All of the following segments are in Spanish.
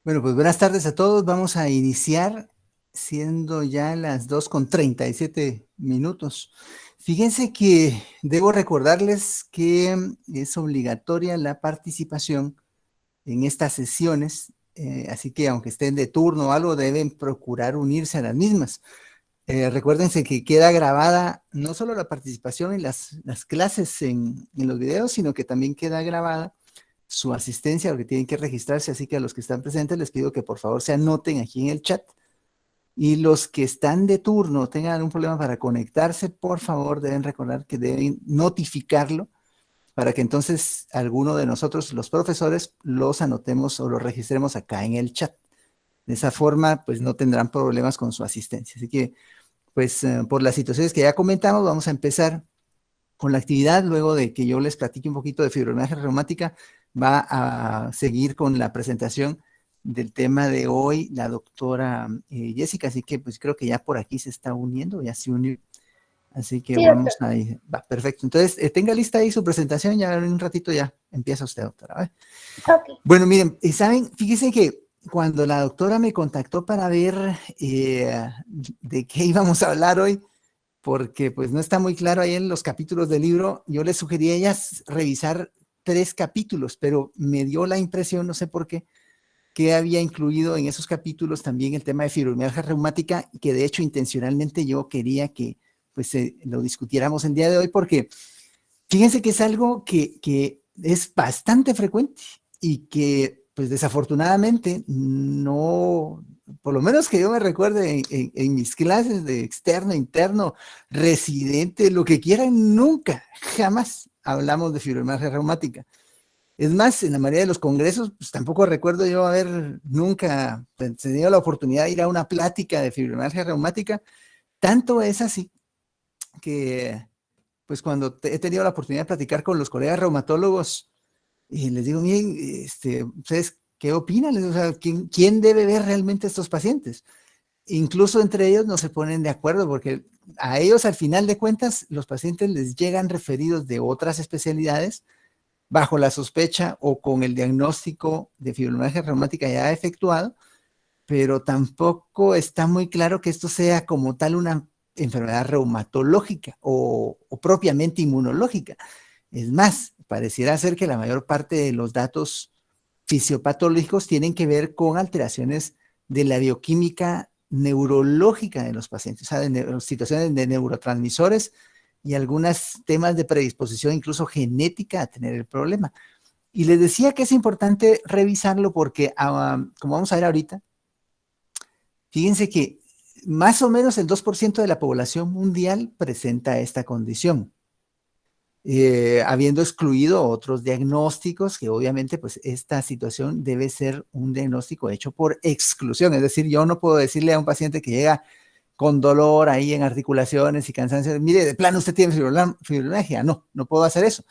Bueno, pues buenas tardes a todos. Vamos a iniciar siendo ya las 2:37. Fíjense que debo recordarles que es obligatoria la participación en estas sesiones, así que aunque estén de turno o algo, deben procurar unirse a las mismas. Recuérdense que queda grabada no solo la participación en las clases en los videos, sino que también queda grabada su asistencia, porque tienen que registrarse, así que a los que están presentes les pido que por favor se anoten aquí en el chat, y los que están de turno tengan algún problema para conectarse, por favor deben recordar que deben notificarlo para que entonces alguno de nosotros, los profesores, los anotemos o los registremos acá en el chat. De esa forma, pues no tendrán problemas con su asistencia. Así que, pues por las situaciones que ya comentamos, vamos a empezar con la actividad. Luego de que yo les platique un poquito de fibromialgia reumática, va a seguir con la presentación del tema de hoy la doctora Jessica, así que pues creo que ya por aquí se está uniendo, ya se unió, así que Sí, vamos doctor. ahí, va, perfecto. Entonces, tenga lista ahí su presentación, ya en un ratito ya empieza usted, doctora. ¿Vale? Ok. Bueno, miren, saben, fíjense que cuando la doctora me contactó para ver de qué íbamos a hablar hoy, porque pues no está muy claro ahí en los capítulos del libro, yo le sugerí a ellas revisar 3 capítulos, pero me dio la impresión, no sé por qué, que había incluido en esos capítulos también el tema de fibromialgia reumática, que de hecho intencionalmente yo quería que pues lo discutiéramos el día de hoy, porque fíjense que es algo que es bastante frecuente y que pues desafortunadamente no, por lo menos que yo me recuerde en mis clases de externo, interno, residente, lo que quieran, nunca, jamás hablamos de fibromialgia reumática. Es más, en la mayoría de los congresos, pues tampoco recuerdo yo haber nunca tenido la oportunidad de ir a una plática de fibromialgia reumática. Tanto es así que pues cuando he tenido la oportunidad de platicar con los colegas reumatólogos, y les digo, miren, ¿ustedes qué opinan? O sea, ¿quién debe ver realmente a estos pacientes? Incluso entre ellos no se ponen de acuerdo, porque a ellos al final de cuentas los pacientes les llegan referidos de otras especialidades bajo la sospecha o con el diagnóstico de fibromialgia reumática ya efectuado, pero tampoco está muy claro que esto sea como tal una enfermedad reumatológica o propiamente inmunológica. Es más, pareciera ser que la mayor parte de los datos fisiopatológicos tienen que ver con alteraciones de la bioquímica neurológica de los pacientes, o sea, de situaciones de neurotransmisores y algunos temas de predisposición incluso genética a tener el problema. Y les decía que es importante revisarlo porque, como vamos a ver ahorita, fíjense que más o menos el 2% de la población mundial presenta esta condición, habiendo excluido otros diagnósticos, que obviamente pues esta situación debe ser un diagnóstico hecho por exclusión. Es decir, yo no puedo decirle a un paciente que llega con dolor ahí en articulaciones y cansancio, mire, de plano usted tiene fibromialgia. No, no puedo hacer eso.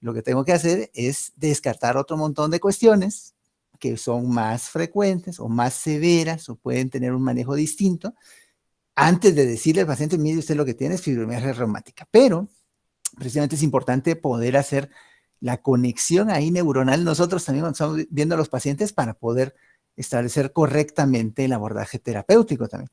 Lo que tengo que hacer es descartar otro montón de cuestiones que son más frecuentes o más severas o pueden tener un manejo distinto antes de decirle al paciente, mire, usted lo que tiene es fibromialgia reumática. Pero precisamente es importante poder hacer la conexión ahí neuronal nosotros también cuando estamos viendo a los pacientes para poder establecer correctamente el abordaje terapéutico también.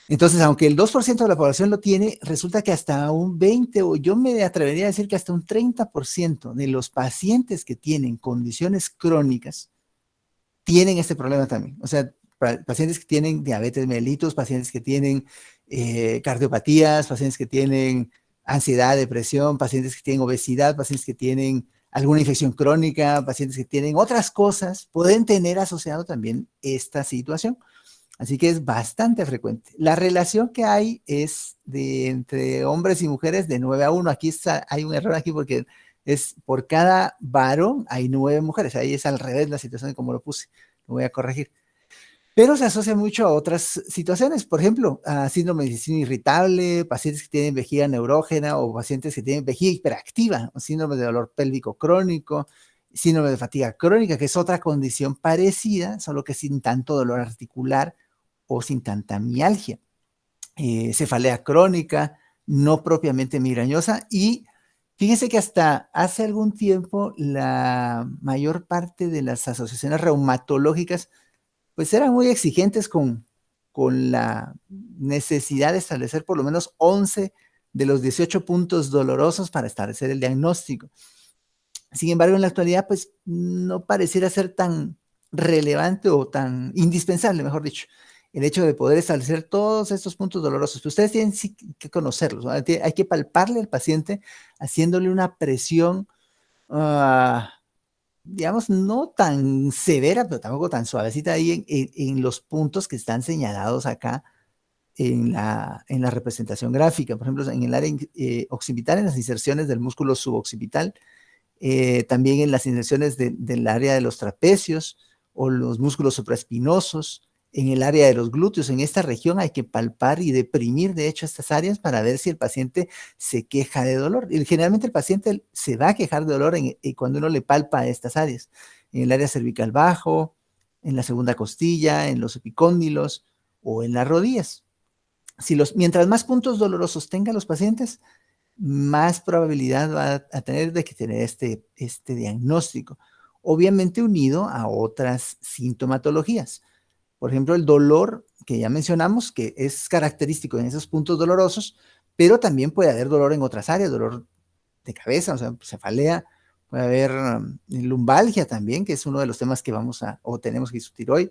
Entonces, aunque el 2% de la población lo tiene, resulta que hasta un 20, o yo me atrevería a decir que hasta un 30% de los pacientes que tienen condiciones crónicas tienen este problema también. O sea, pacientes que tienen diabetes mellitus, pacientes que tienen cardiopatías, pacientes que tienen ansiedad, depresión, pacientes que tienen obesidad, pacientes que tienen alguna infección crónica, pacientes que tienen otras cosas, pueden tener asociado también esta situación. Así que es bastante frecuente. La relación que hay es de entre hombres y mujeres de 9 a 1. Aquí hay un error aquí porque es por cada varón hay 9 mujeres. Ahí es al revés la situación de como lo puse. Lo voy a corregir. Pero se asocia mucho a otras situaciones. Por ejemplo, a síndrome de intestino irritable, pacientes que tienen vejiga neurógena o pacientes que tienen vejiga hiperactiva, o síndrome de dolor pélvico crónico, síndrome de fatiga crónica, que es otra condición parecida, solo que sin tanto dolor articular o sin tanta mialgia, cefalea crónica, no propiamente migrañosa. Y fíjense que hasta hace algún tiempo la mayor parte de las asociaciones reumatológicas pues eran muy exigentes con la necesidad de establecer por lo menos 11 de los 18 puntos dolorosos para establecer el diagnóstico. Sin embargo, en la actualidad, pues no pareciera ser tan relevante o tan indispensable, mejor dicho, el hecho de poder establecer todos estos puntos dolorosos. Pero ustedes tienen sí que conocerlos, ¿no? Hay que palparle al paciente haciéndole una presión, digamos, no tan severa, pero tampoco tan suavecita ahí en los puntos que están señalados acá en la representación gráfica. Por ejemplo, en el área occipital, en las inserciones del músculo suboccipital, también en las inserciones del área de los trapecios o los músculos supraespinosos, en el área de los glúteos. En esta región hay que palpar y deprimir, de hecho, estas áreas para ver si el paciente se queja de dolor. Y generalmente el paciente se va a quejar de dolor cuando uno le palpa estas áreas, en el área cervical bajo, en la segunda costilla, en los epicóndilos o en las rodillas. Mientras más puntos dolorosos tengan los pacientes, más probabilidad va a tener de que tener este diagnóstico, obviamente unido a otras sintomatologías. Por ejemplo, el dolor que ya mencionamos, que es característico en esos puntos dolorosos, pero también puede haber dolor en otras áreas, dolor de cabeza, o sea, cefalea, puede haber lumbalgia también, que es uno de los temas que tenemos que discutir hoy,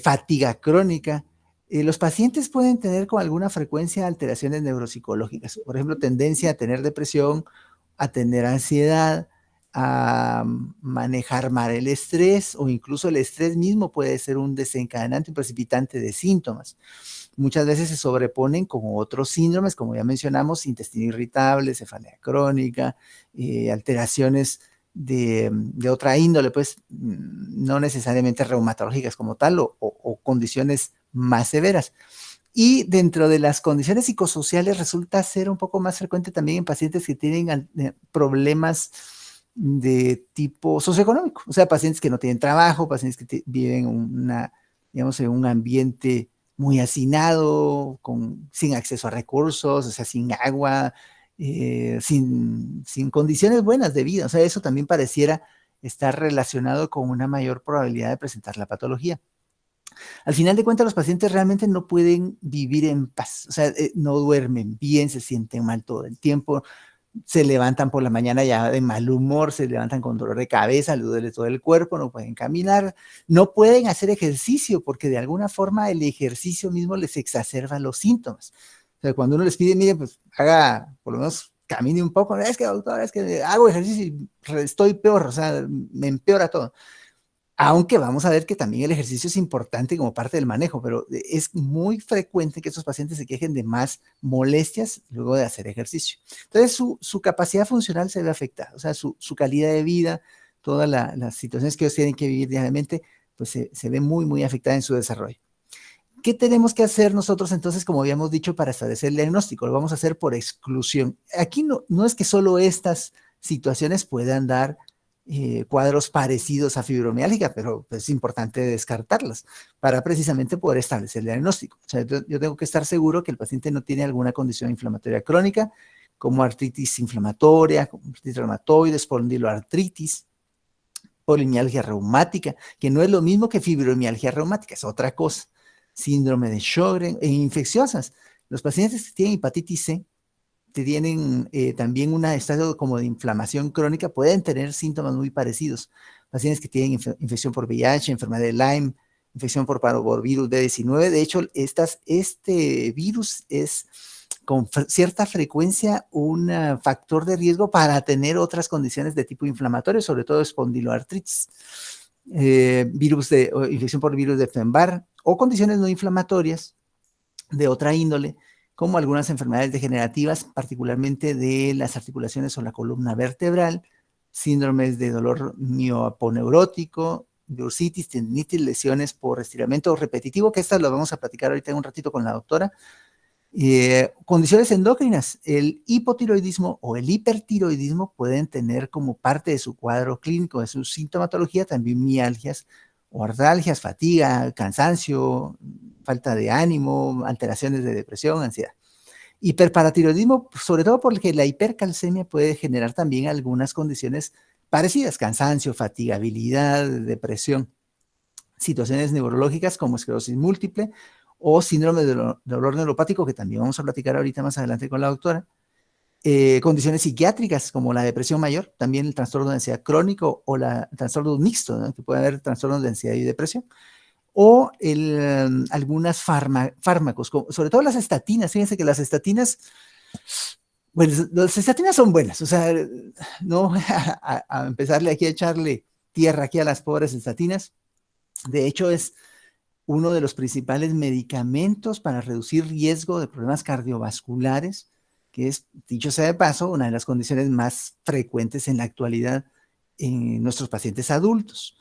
fatiga crónica. Los pacientes pueden tener con alguna frecuencia alteraciones neuropsicológicas, por ejemplo, tendencia a tener depresión, a tener ansiedad, a manejar mal el estrés, o incluso el estrés mismo puede ser un desencadenante, un precipitante de síntomas. Muchas veces se sobreponen con otros síndromes, como ya mencionamos, intestino irritable, cefalea crónica, alteraciones de otra índole, pues no necesariamente reumatológicas como tal, o condiciones más severas. Y dentro de las condiciones psicosociales resulta ser un poco más frecuente también en pacientes que tienen problemas de tipo socioeconómico, o sea, pacientes que no tienen trabajo, pacientes que viven digamos, en un ambiente muy hacinado, sin acceso a recursos, o sea, sin agua, sin condiciones buenas de vida. O sea, eso también pareciera estar relacionado con una mayor probabilidad de presentar la patología. Al final de cuentas, los pacientes realmente no pueden vivir en paz, o sea, no duermen bien, se sienten mal todo el tiempo, se levantan por la mañana ya de mal humor, se levantan con dolor de cabeza, les duele todo el cuerpo, no pueden caminar, no pueden hacer ejercicio porque de alguna forma el ejercicio mismo les exacerba los síntomas. O sea, cuando uno les pide, mire, pues haga, por lo menos camine un poco, es que doctor, es que hago ejercicio y estoy peor, o sea, me empeora todo. Aunque vamos a ver que también el ejercicio es importante como parte del manejo, pero es muy frecuente que estos pacientes se quejen de más molestias luego de hacer ejercicio. Entonces, su capacidad funcional se ve afectada, o sea, su calidad de vida, todas las situaciones que ellos tienen que vivir diariamente, pues se ve muy, muy afectada en su desarrollo. ¿Qué tenemos que hacer nosotros entonces, como habíamos dicho, para establecer el diagnóstico? Lo vamos a hacer por exclusión. Aquí no es que solo estas situaciones puedan dar cuadros parecidos a fibromialgia, pero es importante descartarlas para precisamente poder establecer el diagnóstico. O sea, yo tengo que estar seguro que el paciente no tiene alguna condición inflamatoria crónica, como artritis inflamatoria, como artritis reumatoide, espondiloartritis, polimialgia reumática, que no es lo mismo que fibromialgia reumática, es otra cosa. Síndrome de Sjögren e infecciosas. Los pacientes que tienen hepatitis C, que tienen también un estado como de inflamación crónica, pueden tener síntomas muy parecidos. Pacientes que tienen infección por VIH, enfermedad de Lyme, infección por parvovirus B19. De hecho, este virus es con cierta frecuencia un factor de riesgo para tener otras condiciones de tipo inflamatorio, sobre todo espondiloartritis, infección por virus de Epstein-Barr o condiciones no inflamatorias de otra índole, como algunas enfermedades degenerativas, particularmente de las articulaciones o la columna vertebral, síndromes de dolor mioaponeurótico, de bursitis, tendinitis, lesiones por estiramiento repetitivo, que estas las vamos a platicar ahorita en un ratito con la doctora. Condiciones endocrinas, el hipotiroidismo o el hipertiroidismo pueden tener como parte de su cuadro clínico, de su sintomatología, también mialgias o artralgias, fatiga, cansancio, falta de ánimo, alteraciones de depresión, ansiedad. Hiperparatiroidismo, sobre todo porque la hipercalcemia puede generar también algunas condiciones parecidas, cansancio, fatigabilidad, depresión. situaciones neurológicas como esclerosis múltiple o síndrome de dolor neuropático, que también vamos a platicar ahorita más adelante con la doctora. Condiciones psiquiátricas como la depresión mayor, también el trastorno de ansiedad crónico o el trastorno mixto, ¿no? Que puede haber trastornos de ansiedad y depresión, o algunas fármacos, sobre todo las estatinas. Fíjense que las estatinas, bueno, las estatinas son buenas, o sea, no voy a empezarle aquí a echarle tierra aquí a las pobres estatinas. De hecho, es uno de los principales medicamentos para reducir riesgo de problemas cardiovasculares, que es, dicho sea de paso, una de las condiciones más frecuentes en la actualidad en nuestros pacientes adultos.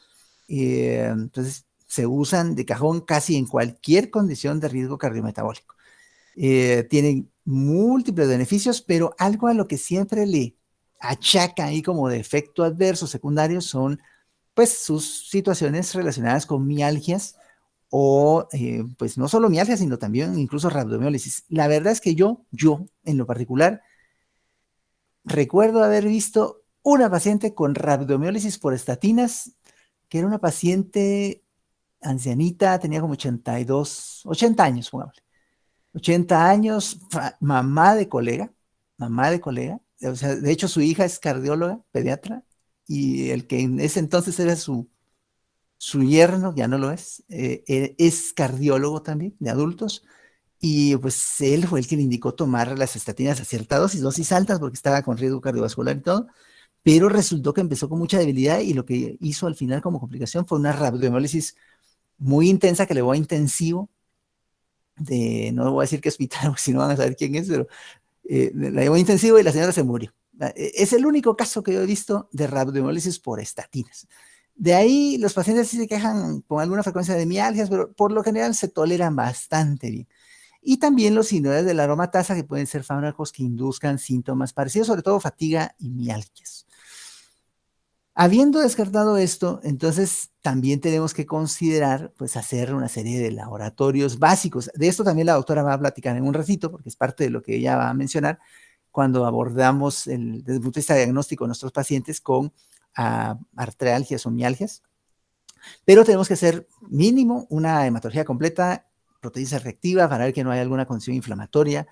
Entonces, se usan de cajón casi en cualquier condición de riesgo cardiometabólico. Tienen múltiples beneficios, pero algo a lo que siempre le achaca ahí como de efecto adverso secundario son pues sus situaciones relacionadas con mialgias o pues no solo mialgias, sino también incluso rabdomiólisis. La verdad es que yo en lo particular, recuerdo haber visto una paciente con rabdomiólisis por estatinas, que era una paciente ancianita, tenía como 80 años, pongámosle. 80 años, mamá de colega, o sea, de hecho su hija es cardióloga, pediatra, y el que en ese entonces era su yerno, ya no lo es cardiólogo también, de adultos, y pues él fue el que le indicó tomar las estatinas a cierta dosis altas, porque estaba con riesgo cardiovascular y todo, pero resultó que empezó con mucha debilidad y lo que hizo al final como complicación fue una rabdomiólisis muy intensa que le llevó a intensivo, no voy a decir qué hospital, porque si no van a saber quién es, pero la llevó a intensivo y la señora se murió. Es el único caso que yo he visto de rabdomiólisis por estatinas. De ahí los pacientes sí se quejan con alguna frecuencia de mialgias, pero por lo general se toleran bastante bien. Y también los inhibidores de la aromatasa, que pueden ser fármacos que induzcan síntomas parecidos, sobre todo fatiga y mialgias. Habiendo descartado esto, entonces también tenemos que considerar, pues, hacer una serie de laboratorios básicos. De esto también la doctora va a platicar en un ratito, porque es parte de lo que ella va a mencionar cuando abordamos desde el punto de vista diagnóstico de nuestros pacientes con artralgias o mialgias. Pero tenemos que hacer mínimo una hematología completa, proteína reactiva, para ver que no hay alguna condición inflamatoria.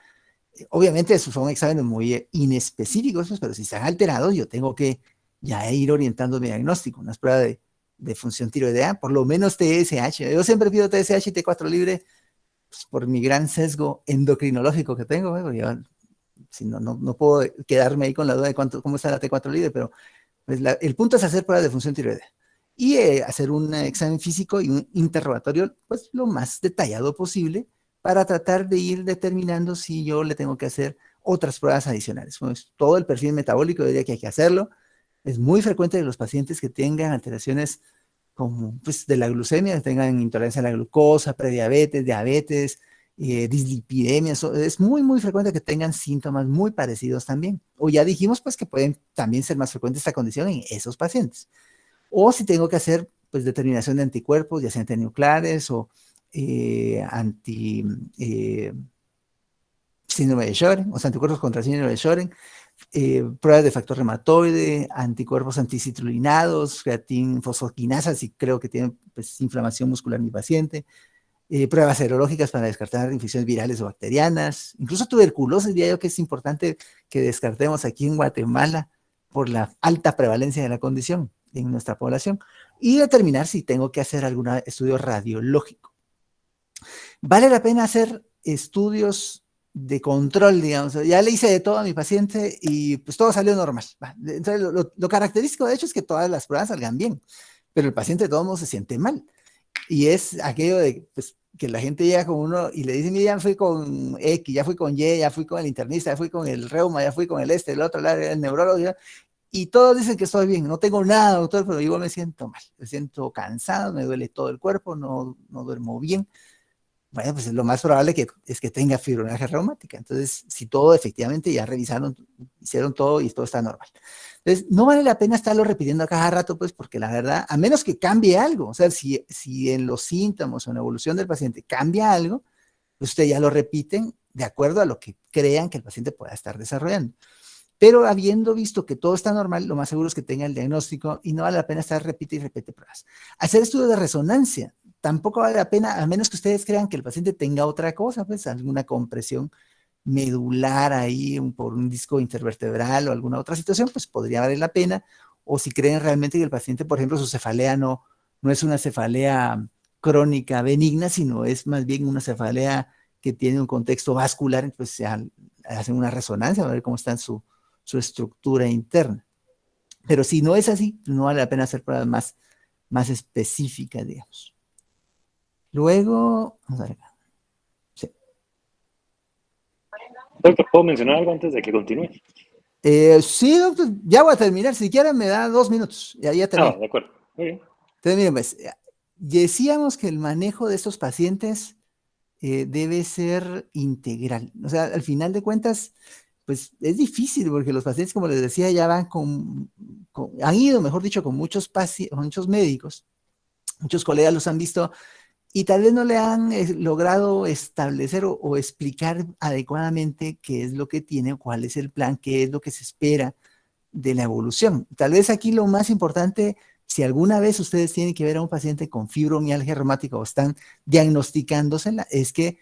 Obviamente esos son exámenes muy inespecíficos, pero si están alterados, yo tengo que ya ir orientando mi diagnóstico, unas pruebas de función tiroidea, por lo menos TSH. Yo siempre pido TSH y T4 libre, pues, por mi gran sesgo endocrinológico que tengo, yo, si no puedo quedarme ahí con la duda de cómo está la T4 libre, pero pues el punto es hacer pruebas de función tiroidea y hacer un examen físico y un interrogatorio, pues lo más detallado posible, para tratar de ir determinando si yo le tengo que hacer otras pruebas adicionales. Pues, todo el perfil metabólico, yo diría que hay que hacerlo. Es muy frecuente de los pacientes que tengan alteraciones como, pues, de la glucemia, que tengan intolerancia a la glucosa, prediabetes, diabetes, dislipidemia. Es muy, muy frecuente que tengan síntomas muy parecidos también. O ya dijimos, pues, que pueden también ser más frecuente esta condición en esos pacientes. O si tengo que hacer, pues, determinación de anticuerpos, ya sean antinucleares o síndrome de Sjögren, o sea, anticuerpos contra síndrome de Sjögren, pruebas de factor reumatoide, anticuerpos anticitrulinados, creatina, fosfoquinasas, y creo que tienen, pues, inflamación muscular en mi paciente, pruebas serológicas para descartar infecciones virales o bacterianas, incluso tuberculosis, diría yo que es importante que descartemos aquí en Guatemala por la alta prevalencia de la condición en nuestra población, y determinar si tengo que hacer algún estudio radiológico. Vale la pena hacer estudios de control, digamos. Ya le hice de todo a mi paciente y pues todo salió normal. Entonces, lo característico de hecho es que todas las pruebas salgan bien, pero el paciente de todos modos se siente mal. Y es aquello de, pues, que la gente llega con uno y le dice, mira, ya fui con X, ya fui con Y, ya fui con el internista, ya fui con el reuma, ya fui con el otro, el neurólogo, ya, y todos dicen que estoy bien, no tengo nada, doctor, pero yo me siento mal, me siento cansado, me duele todo el cuerpo, no duermo bien. Bueno, pues lo más probable es que tenga fibromialgia reumática. Entonces, si todo efectivamente ya revisaron, hicieron todo y todo está normal. Entonces, no vale la pena estarlo repitiendo a cada rato, pues, porque la verdad, a menos que cambie algo, o sea, si en los síntomas o en la evolución del paciente cambia algo, pues ustedes ya lo repiten de acuerdo a lo que crean que el paciente pueda estar desarrollando. Pero habiendo visto que todo está normal, lo más seguro es que tenga el diagnóstico y no vale la pena estar repite y repite pruebas. Hacer estudios de resonancia, tampoco vale la pena, a menos que ustedes crean que el paciente tenga otra cosa, pues alguna compresión medular ahí por un disco intervertebral o alguna otra situación, pues podría valer la pena. O si creen realmente que el paciente, por ejemplo, su cefalea no es una cefalea crónica benigna, sino es más bien una cefalea que tiene un contexto vascular, pues se hacen una resonancia para ver cómo está su estructura interna. Pero si no es así, no vale la pena hacer pruebas más específicas, digamos. Luego, vamos a ver acá. Sí. Doctor, ¿puedo mencionar algo antes de que continúe? Sí, doctor, ya voy a terminar. Si quieren, me da 2 minutos. Ya termino. De acuerdo. Muy bien. Entonces, miren, pues, decíamos que el manejo de estos pacientes debe ser integral. O sea, al final de cuentas, pues es difícil porque los pacientes, como les decía, ya van han ido, mejor dicho, con muchos médicos, muchos colegas los han visto y tal vez no le han logrado establecer o explicar adecuadamente qué es lo que tiene, cuál es el plan, qué es lo que se espera de la evolución. Tal vez aquí lo más importante, si alguna vez ustedes tienen que ver a un paciente con fibromialgia reumática o están diagnosticándosela, es que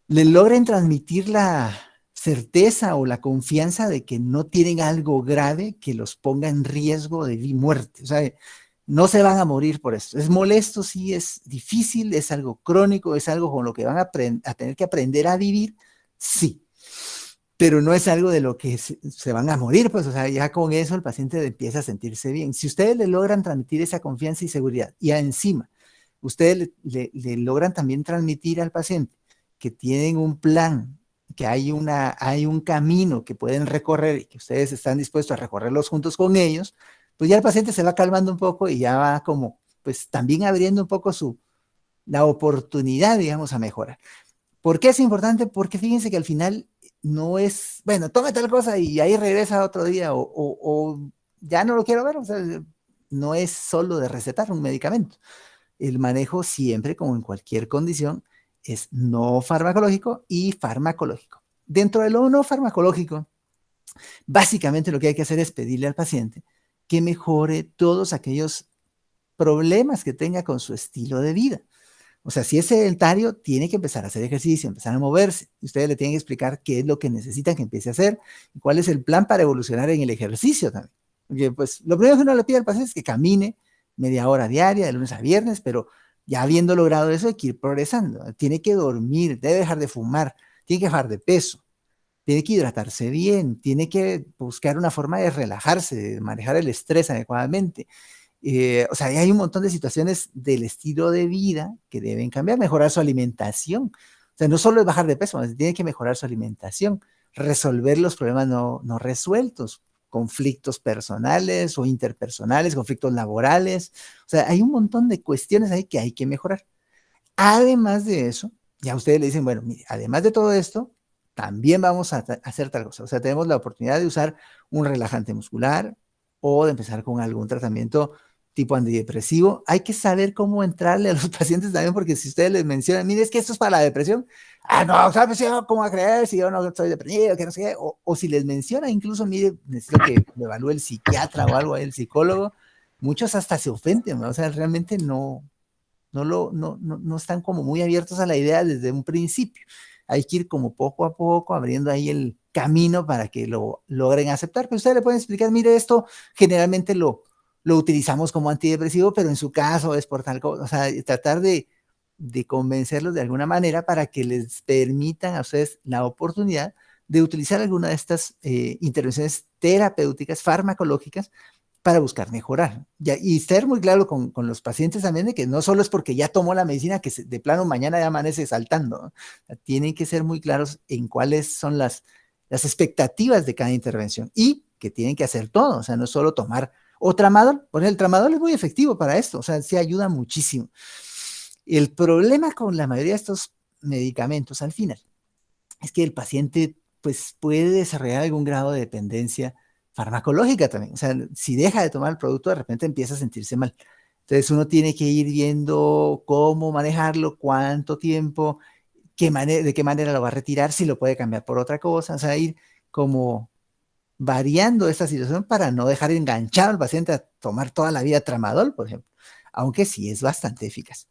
le logren transmitir la certeza o la confianza de que no tienen algo grave que los ponga en riesgo de muerte. O sea, no se van a morir por esto. Es molesto, sí, es difícil, es algo crónico, es algo con lo que van a tener que aprender a vivir, sí. Pero no es algo de lo que se van a morir, pues, o sea, ya con eso el paciente empieza a sentirse bien. Si ustedes le logran transmitir esa confianza y seguridad, y encima, ustedes le logran también transmitir al paciente que tienen un plan, que hay un camino que pueden recorrer y que ustedes están dispuestos a recorrerlos juntos con ellos, pues ya el paciente se va calmando un poco y ya va como, pues también abriendo un poco la oportunidad, digamos, a mejorar. ¿Por qué es importante? Porque fíjense que al final no es, bueno, tome tal cosa y ahí regresa otro día o ya no lo quiero ver, o sea, no es solo de recetar un medicamento. El manejo siempre, como en cualquier condición, es no farmacológico y farmacológico. Dentro de lo no farmacológico, básicamente lo que hay que hacer es pedirle al paciente que mejore todos aquellos problemas que tenga con su estilo de vida. O sea, si es sedentario, tiene que empezar a hacer ejercicio, empezar a moverse. Ustedes le tienen que explicar qué es lo que necesitan que empiece a hacer y cuál es el plan para evolucionar en el ejercicio también. Porque, pues, lo primero que uno le pide al paciente es que camine media hora diaria, de lunes a viernes, pero ya habiendo logrado eso, hay que ir progresando. Tiene que dormir, debe dejar de fumar, tiene que bajar de peso, tiene que hidratarse bien, tiene que buscar una forma de relajarse, de manejar el estrés adecuadamente. O sea, hay un montón de situaciones del estilo de vida que deben cambiar, mejorar su alimentación. O sea, no solo es bajar de peso, tiene que mejorar su alimentación, resolver los problemas no resueltos, conflictos personales o interpersonales, conflictos laborales. O sea, hay un montón de cuestiones ahí que hay que mejorar. Además de eso, ya ustedes le dicen, bueno, mire, además de todo esto, también vamos a hacer tal cosa. O sea, tenemos la oportunidad de usar un relajante muscular o de empezar con algún tratamiento tipo antidepresivo. Hay que saber cómo entrarle a los pacientes también, porque si ustedes les mencionan, mire, es que esto es para la depresión. Ah, no, ¿sabes cómo va a creer si yo no estoy deprimido? Que no sé qué. O si les menciona, incluso, mire, necesito que me evalúe el psiquiatra o algo, el psicólogo. Muchos hasta se ofenden, ¿no? O sea, realmente no están como muy abiertos a la idea desde un principio. Hay que ir como poco a poco abriendo ahí el camino para que lo logren aceptar. Pero ustedes le pueden explicar, mire, esto generalmente lo utilizamos como antidepresivo, pero en su caso es por tal cosa. O sea, tratar de convencerlos de alguna manera para que les permitan a ustedes la oportunidad de utilizar alguna de estas intervenciones terapéuticas, farmacológicas, para buscar mejorar. Y ser muy claro con los pacientes también de que no solo es porque ya tomó la medicina que de plano mañana ya amanece saltando, ¿no? O sea, tienen que ser muy claros en cuáles son las expectativas de cada intervención y que tienen que hacer todo, o sea, no solo tomar o tramadol, porque el tramadol es muy efectivo para esto, o sea, se ayuda muchísimo. El problema con la mayoría de estos medicamentos al final es que el paciente pues puede desarrollar algún grado de dependencia farmacológica también. O sea, si deja de tomar el producto, de repente empieza a sentirse mal. Entonces uno tiene que ir viendo cómo manejarlo, cuánto tiempo, de qué manera lo va a retirar, si lo puede cambiar por otra cosa, o sea, ir como variando esta situación para no dejar enganchado al paciente a tomar toda la vida tramadol, por ejemplo, aunque sí es bastante eficaz.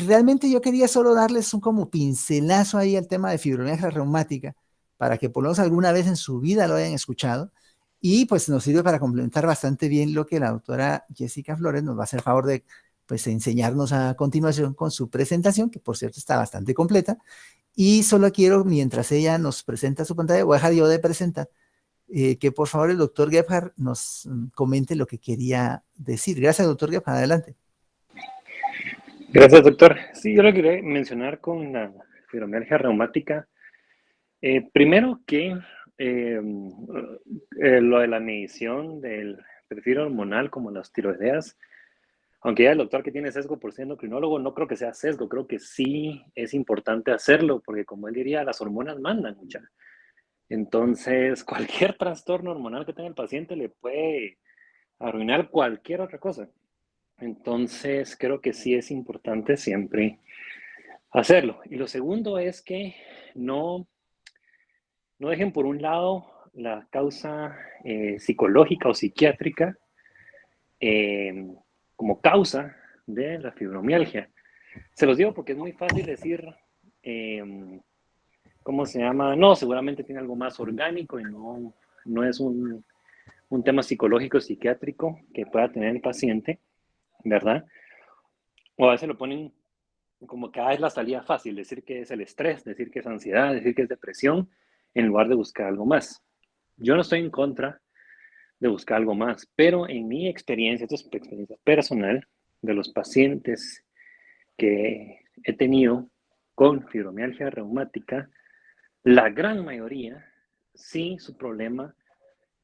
Realmente yo quería solo darles un como pincelazo ahí al tema de fibromialgia reumática, para que por lo menos alguna vez en su vida lo hayan escuchado, y pues nos sirve para complementar bastante bien lo que la doctora Jessica Flores nos va a hacer favor de pues enseñarnos a continuación con su presentación, que por cierto está bastante completa, y solo quiero, mientras ella nos presenta su pantalla, voy a dejar yo de presentar, que por favor el doctor Gebhardt nos comente lo que quería decir. Gracias, doctor Gebhardt, adelante. Gracias, doctor. Sí, yo lo quería mencionar con la fibromialgia reumática. Primero que lo de la medición del perfil hormonal como las tiroideas, aunque ya el doctor que tiene sesgo por ser endocrinólogo, no creo que sea sesgo, creo que sí es importante hacerlo, porque como él diría, las hormonas mandan mucha. Entonces, cualquier trastorno hormonal que tenga el paciente le puede arruinar cualquier otra cosa. Entonces, creo que sí es importante siempre hacerlo. Y lo segundo es que no dejen por un lado la causa psicológica o psiquiátrica como causa de la fibromialgia. Se los digo porque es muy fácil decir, ¿cómo se llama? No, seguramente tiene algo más orgánico y no es un tema psicológico psiquiátrico que pueda tener el paciente, ¿verdad? O a veces lo ponen como que es la salida fácil, decir que es el estrés, decir que es ansiedad, decir que es depresión, en lugar de buscar algo más. Yo no estoy en contra de buscar algo más, pero en mi experiencia, esto es experiencia personal, de los pacientes que he tenido con fibromialgia reumática, la gran mayoría, sí, su problema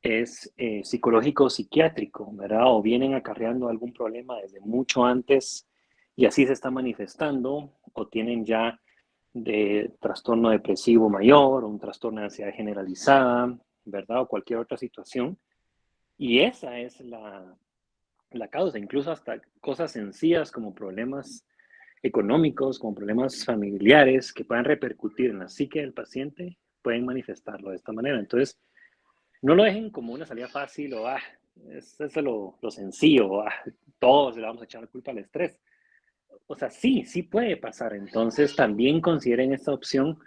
es psicológico o psiquiátrico, ¿verdad? O vienen acarreando algún problema desde mucho antes y así se está manifestando, o tienen ya de trastorno depresivo mayor, o un trastorno de ansiedad generalizada, ¿verdad? O cualquier otra situación. Y esa es la causa, incluso hasta cosas sencillas como problemas económicos, como problemas familiares que puedan repercutir en la psique del paciente, pueden manifestarlo de esta manera. Entonces, no lo dejen como una salida fácil o, es lo sencillo, o, todos le vamos a echar la culpa al estrés. O sea, sí puede pasar. Entonces, también consideren esta opción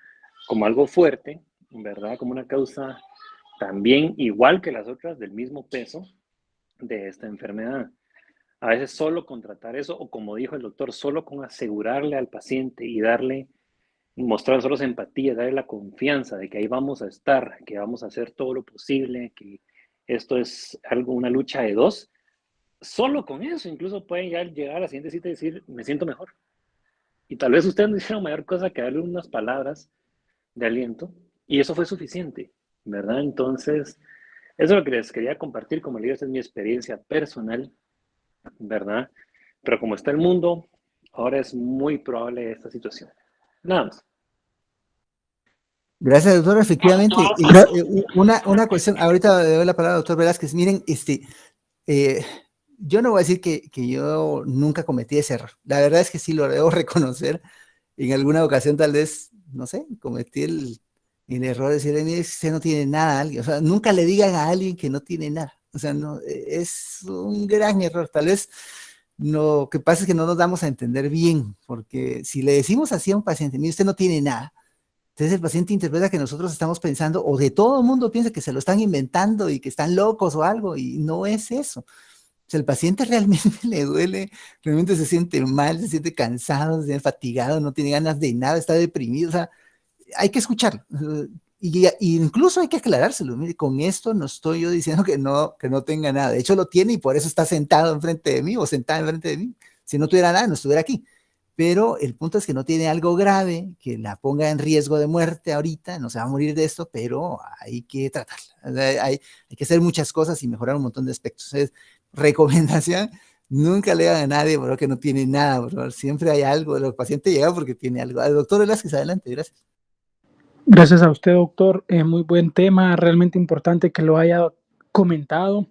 como algo fuerte, ¿verdad? Como una causa también igual que las otras del mismo peso de esta enfermedad. A veces solo con tratar eso, o como dijo el doctor, solo con asegurarle al paciente y mostrar solo empatía, darle la confianza de que ahí vamos a estar, que vamos a hacer todo lo posible, que esto es una lucha de dos. Solo con eso, incluso pueden ya llegar a la siguiente cita y decir, me siento mejor. Y tal vez ustedes no hicieron mayor cosa que darle unas palabras de aliento, y eso fue suficiente, ¿verdad? Entonces, eso es lo que les quería compartir. Como les digo, esta es mi experiencia personal, ¿verdad? Pero como está el mundo, ahora es muy probable esta situación. Nada más. Gracias, doctor. Efectivamente, una cuestión, ahorita le doy la palabra al doctor Velázquez. Miren, eh, yo no voy a decir que yo nunca cometí ese error. La verdad es que sí lo debo reconocer. En alguna ocasión tal vez, no sé, cometí el error de decir, mire, usted no tiene nada a alguien. O sea, nunca le digan a alguien que no tiene nada. O sea, no, es un gran error. Tal vez lo que pasa es que no nos damos a entender bien, porque si le decimos así a un paciente, mire, usted no tiene nada, entonces el paciente interpreta que nosotros estamos pensando, o de todo el mundo piensa que se lo están inventando y que están locos o algo, y no es eso. O sea, el paciente realmente le duele, realmente se siente mal, se siente cansado, se siente fatigado, no tiene ganas de nada, está deprimido. O sea, hay que escucharlo. Y incluso hay que aclarárselo. Mire, con esto no estoy yo diciendo que no tenga nada. De hecho, lo tiene y por eso está sentado enfrente de mí o sentada enfrente de mí. Si no tuviera nada, no estuviera aquí. Pero el punto es que no tiene algo grave que la ponga en riesgo de muerte ahorita, no se va a morir de esto, pero hay que tratarla. Hay que hacer muchas cosas y mejorar un montón de aspectos. Entonces, recomendación, nunca le digan a nadie por que no tiene nada, por favor. Siempre hay algo, el paciente llega porque tiene algo. Al doctor Velázquez, adelante, gracias. Gracias a usted, doctor. Muy buen tema, realmente importante que lo haya comentado.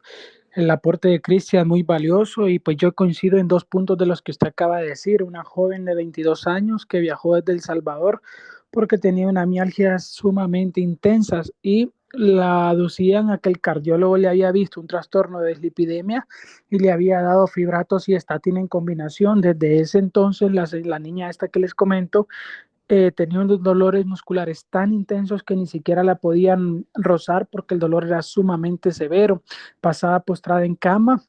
El aporte de Cristian muy valioso y pues yo coincido en dos puntos de los que usted acaba de decir. Una joven de 22 años que viajó desde El Salvador porque tenía una mialgia sumamente intensas y la aducían a que el cardiólogo le había visto un trastorno de dislipidemia y le había dado fibratos y estatina en combinación. Desde ese entonces, la niña esta que les comento tenía unos dolores musculares tan intensos que ni siquiera la podían rozar porque el dolor era sumamente severo. Pasaba postrada en cama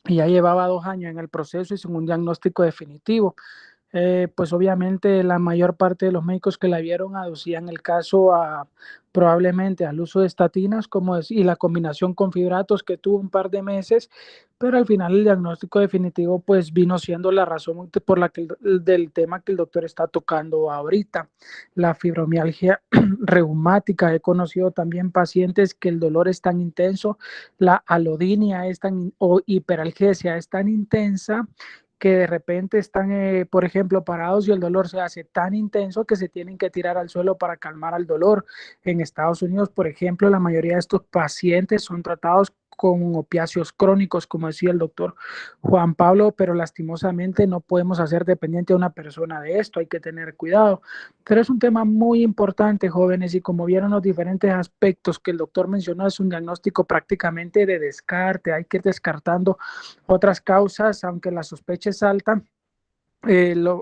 y ya llevaba 2 años en el proceso y sin un diagnóstico definitivo. Pues obviamente la mayor parte de los médicos que la vieron aducían el caso probablemente al uso de estatinas y la combinación con fibratos que tuvo un par de meses, pero al final el diagnóstico definitivo pues vino siendo la razón por la que del tema que el doctor está tocando ahorita, la fibromialgia reumática. He conocido también pacientes que el dolor es tan intenso, la alodinia o hiperalgesia es tan intensa que de repente están, por ejemplo, parados y el dolor se hace tan intenso que se tienen que tirar al suelo para calmar el dolor. En Estados Unidos, por ejemplo, la mayoría de estos pacientes son tratados con opiáceos crónicos, como decía el doctor Juan Pablo, pero lastimosamente no podemos hacer dependiente a una persona de esto, hay que tener cuidado. Pero es un tema muy importante, jóvenes, y como vieron los diferentes aspectos que el doctor mencionó, es un diagnóstico prácticamente de descarte, hay que ir descartando otras causas, aunque la sospecha es alta.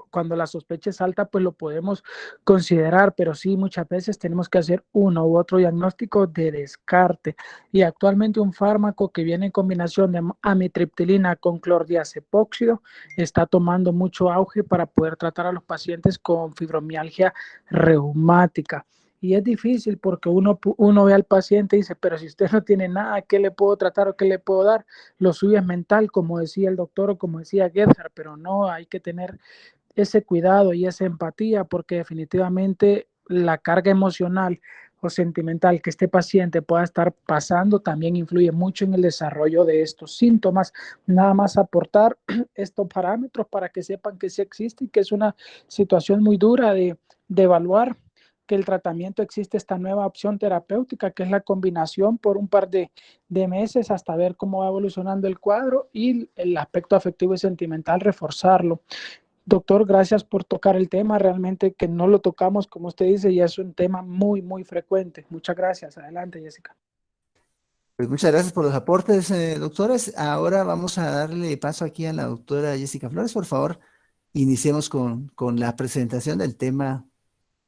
Cuando la sospecha es alta, pues lo podemos considerar, pero sí, muchas veces tenemos que hacer uno u otro diagnóstico de descarte. Y actualmente un fármaco que viene en combinación de amitriptilina con clordiazepóxido está tomando mucho auge para poder tratar a los pacientes con fibromialgia reumática. Y es difícil porque uno ve al paciente y dice, pero si usted no tiene nada, ¿qué le puedo tratar o qué le puedo dar? Lo suyo es mental, como decía el doctor o como decía Gerhard, pero no, hay que tener ese cuidado y esa empatía porque definitivamente la carga emocional o sentimental que este paciente pueda estar pasando también influye mucho en el desarrollo de estos síntomas. Nada más aportar estos parámetros para que sepan que sí existe y que es una situación muy dura de evaluar, que el tratamiento existe esta nueva opción terapéutica que es la combinación por un par de meses hasta ver cómo va evolucionando el cuadro y el aspecto afectivo y sentimental reforzarlo. Doctor, gracias por tocar el tema, realmente que no lo tocamos, como usted dice, y es un tema muy, muy frecuente. Muchas gracias. Adelante, Jessica. Pues muchas gracias por los aportes, doctores. Ahora vamos a darle paso aquí a la doctora Jessica Flores. Por favor, iniciemos con la presentación del tema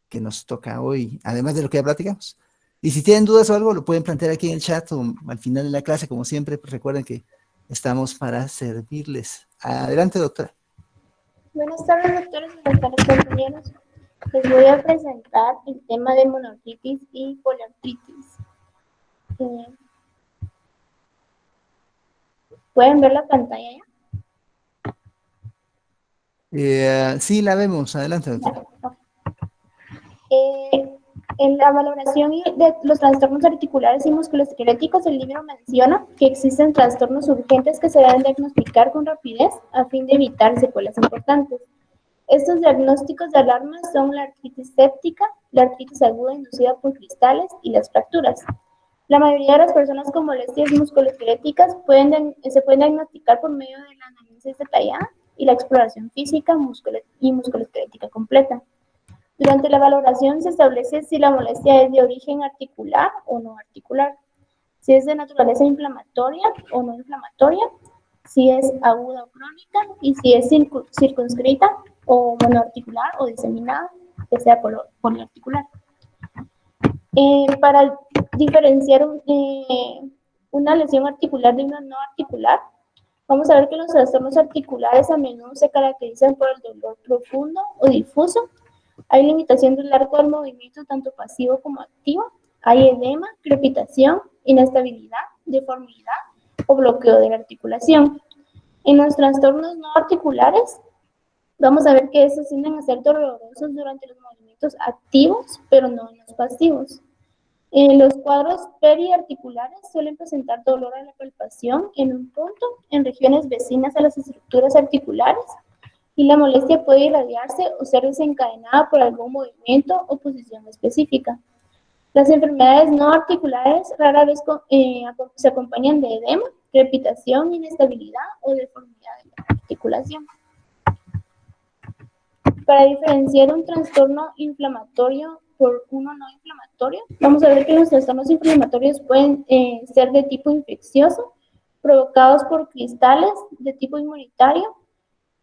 que nos toca hoy, además de lo que ya platicamos. Y si tienen dudas o algo, lo pueden plantear aquí en el chat o al final de la clase, como siempre, pues recuerden que estamos para servirles. Adelante, doctora. Buenas tardes, doctores, buenas tardes, compañeros. Les voy a presentar el tema de monoartritis y poliartritis. ¿Pueden ver la pantalla ya? Sí, la vemos. Adelante, doctora. En la valoración de los trastornos articulares y musculoesqueléticos, el libro menciona que existen trastornos urgentes que se deben diagnosticar con rapidez a fin de evitar secuelas importantes. Estos diagnósticos de alarma son la artritis séptica, la artritis aguda inducida por cristales y las fracturas. La mayoría de las personas con molestias musculoesqueléticas se pueden diagnosticar por medio de la análisis detallada y la exploración física y musculoesquelética completa. Durante la valoración se establece si la molestia es de origen articular o no articular, si es de naturaleza inflamatoria o no inflamatoria, si es aguda o crónica y si es circunscrita o monoarticular o diseminada, que sea poliarticular. Para diferenciar una lesión articular de una no articular, vamos a ver que los trastornos articulares a menudo se caracterizan por el dolor profundo o difuso. Hay limitación del arco del movimiento, tanto pasivo como activo. Hay edema, crepitación, inestabilidad, deformidad o bloqueo de la articulación. En los trastornos no articulares, vamos a ver que estos tienden a ser dolorosos durante los movimientos activos, pero no en los pasivos. Los cuadros periarticulares suelen presentar dolor a la palpación en un punto, en regiones vecinas a las estructuras articulares, y la molestia puede irradiarse o ser desencadenada por algún movimiento o posición específica. Las enfermedades no articulares rara vez se acompañan de edema, crepitación, inestabilidad o deformidad de la articulación. Para diferenciar un trastorno inflamatorio por uno no inflamatorio. Vamos a ver que los trastornos inflamatorios pueden ser de tipo infeccioso, provocados por cristales de tipo inmunitario,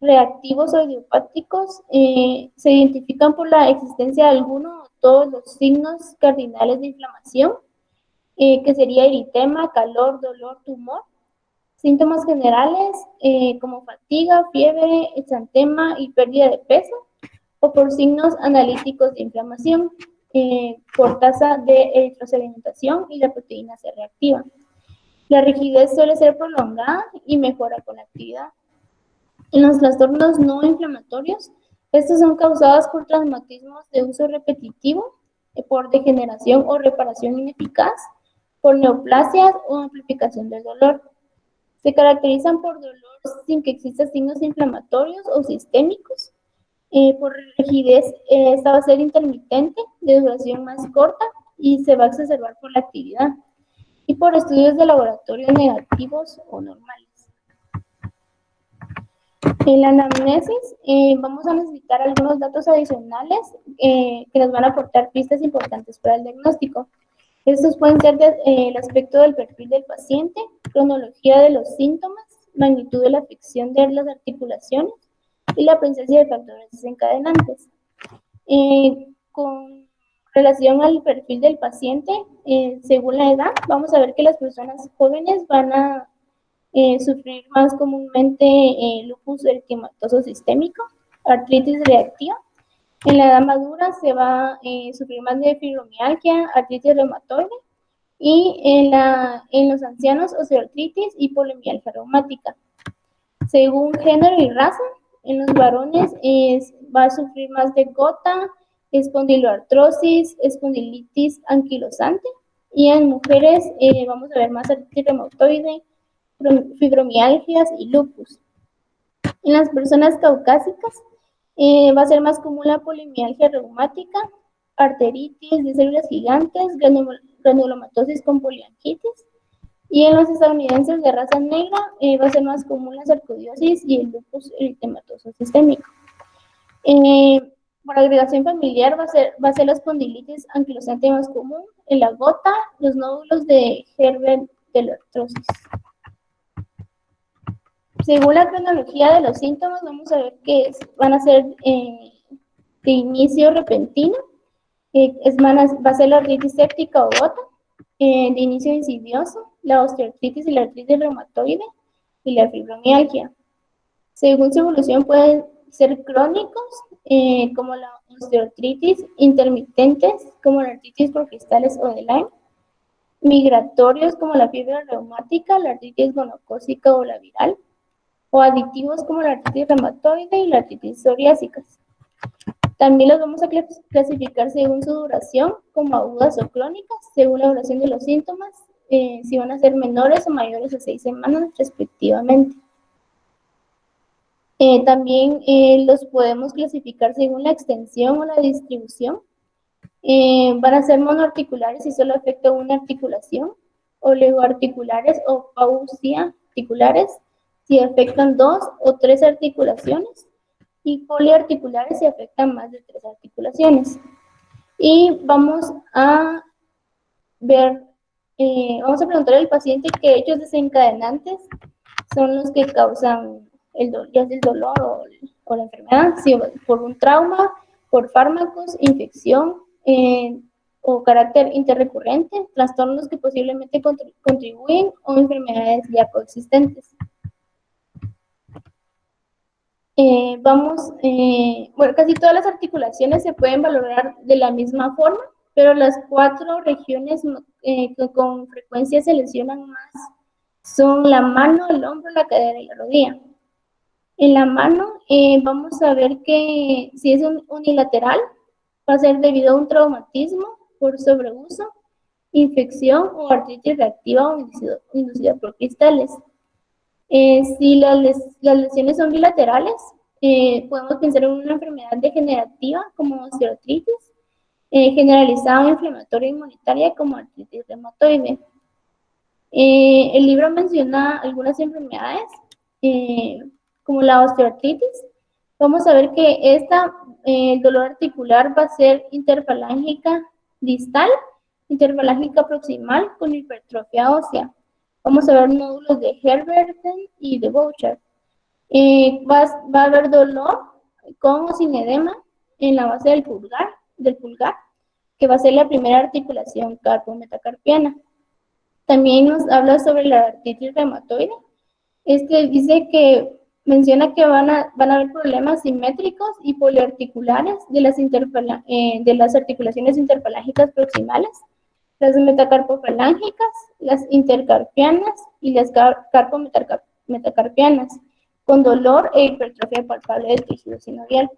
reactivos o idiopáticos. Se identifican por la existencia de alguno o todos los signos cardinales de inflamación, que sería eritema, calor, dolor, tumor. Síntomas generales como fatiga, fiebre, exantema y pérdida de peso, o por signos analíticos de inflamación, por tasa de eritrosedimentación y la proteína C reactiva. La rigidez suele ser prolongada y mejora con la actividad. En los trastornos no inflamatorios, estos son causados por traumatismos de uso repetitivo, por degeneración o reparación ineficaz, por neoplasias o amplificación del dolor. Se caracterizan por dolor sin que existan signos inflamatorios o sistémicos, por rigidez. Esta va a ser intermitente, de duración más corta y se va a exacerbar por la actividad, y por estudios de laboratorio negativos o normales. En la anamnesis vamos a necesitar algunos datos adicionales que nos van a aportar pistas importantes para el diagnóstico. Estos pueden ser el aspecto del perfil del paciente, cronología de los síntomas, magnitud de la afección de las articulaciones y la presencia de factores desencadenantes. Con relación al perfil del paciente, según la edad, vamos a ver que las personas jóvenes van a sufrir más comúnmente lupus eritematoso sistémico, artritis reactiva. En la edad madura se va a sufrir más de fibromialgia, artritis reumatoide, y en los ancianos osteoartritis y polimialgia reumática. Según género y raza, en los varones va a sufrir más de gota, espondiloartrosis, espondilitis anquilosante, y en mujeres vamos a ver más artritis reumatoide, fibromialgias y lupus. En las personas caucásicas va a ser más común la polimialgia reumática, arteritis de células gigantes, granulomatosis con poliangitis, y en los estadounidenses de raza negra va a ser más común la sarcoidosis y el lupus eritematoso sistémico. Por agregación familiar va a ser la espondilitis anquilosante más común, en la gota, los nódulos de Herbert-Tellertrosis. Según la cronología de los síntomas, vamos a ver que van a ser de inicio repentino, va a ser la artritis séptica o gota, de inicio insidioso, la osteoartritis y la artritis reumatoide y la fibromialgia. Según su evolución pueden ser crónicos, como la osteoartritis, intermitentes, como la artritis por cristales o de Lyme, migratorios, como la fiebre reumática, la artritis gonocócica o la viral, o aditivos como la artritis reumatoide y la artritis psoriásica. También los vamos a clasificar según su duración, como agudas o crónicas, según la duración de los síntomas, si van a ser menores o mayores a 6 semanas respectivamente. También los podemos clasificar según la extensión o la distribución. Van a ser monoarticulares si solo afecta una articulación, oligoarticulares o pauciarticulares si afectan 2 o 3 articulaciones, y poliarticulares si afectan más de 3 articulaciones. Y vamos a ver, vamos a preguntar al paciente qué hechos desencadenantes son los que causan ya sea el dolor o la enfermedad, si por un trauma, por fármacos, infección o carácter interrecurrente, trastornos que posiblemente contribuyen o enfermedades ya coexistentes. Bueno, casi todas las articulaciones se pueden valorar de la misma forma, pero las 4 regiones que con frecuencia se lesionan más son la mano, el hombro, la cadera y la rodilla. En la mano vamos a ver que si es unilateral, va a ser debido a un traumatismo por sobreuso, infección o artritis reactiva o inducida por cristales. Si las lesiones son bilaterales, podemos pensar en una enfermedad degenerativa como osteoartritis, generalizada o inflamatoria inmunitaria como artritis reumatoide. El libro menciona algunas enfermedades como la osteoartritis, Vamos a ver que el dolor articular va a ser interfalángica distal, interfalángica proximal con hipertrofia ósea. Vamos a ver nódulos de Herberten y de Bouchard. Va a haber dolor con o sin edema en la base del pulgar, que va a ser la primera articulación carpo-metacarpiana. También nos habla sobre la artritis reumatoide. Menciona que van a haber problemas simétricos y poliarticulares de las articulaciones interfalángicas proximales, las metacarpofalángicas, las intercarpianas y las carpometacarpianas, con dolor e hipertrofia palpable del tejido sinovial.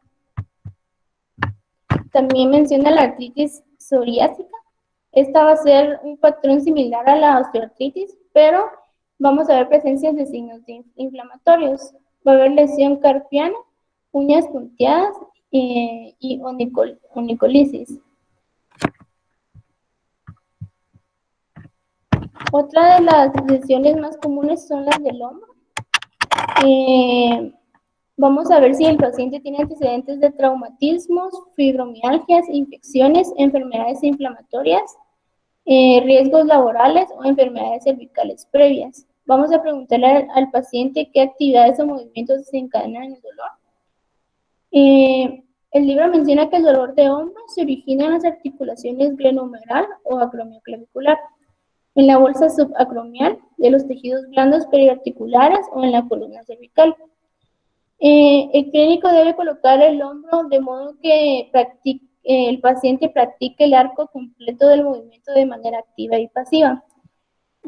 También menciona la artritis psoriásica. Esta va a ser un patrón similar a la osteoartritis, pero vamos a ver presencias de signos inflamatorios. Va a haber lesión carpiana, uñas punteadas y onicolisis. Otra de las lesiones más comunes son las del hombro. Vamos a ver si el paciente tiene antecedentes de traumatismos, fibromialgias, infecciones, enfermedades inflamatorias, riesgos laborales o enfermedades cervicales previas. Vamos a preguntarle al paciente qué actividades o movimientos desencadenan el dolor. El libro menciona que el dolor de hombro se origina en las articulaciones glenohumeral o acromioclavicular, en la bolsa subacromial de los tejidos blandos periarticulares o en la columna cervical. El clínico debe colocar el hombro de modo que el paciente practique el arco completo del movimiento de manera activa y pasiva,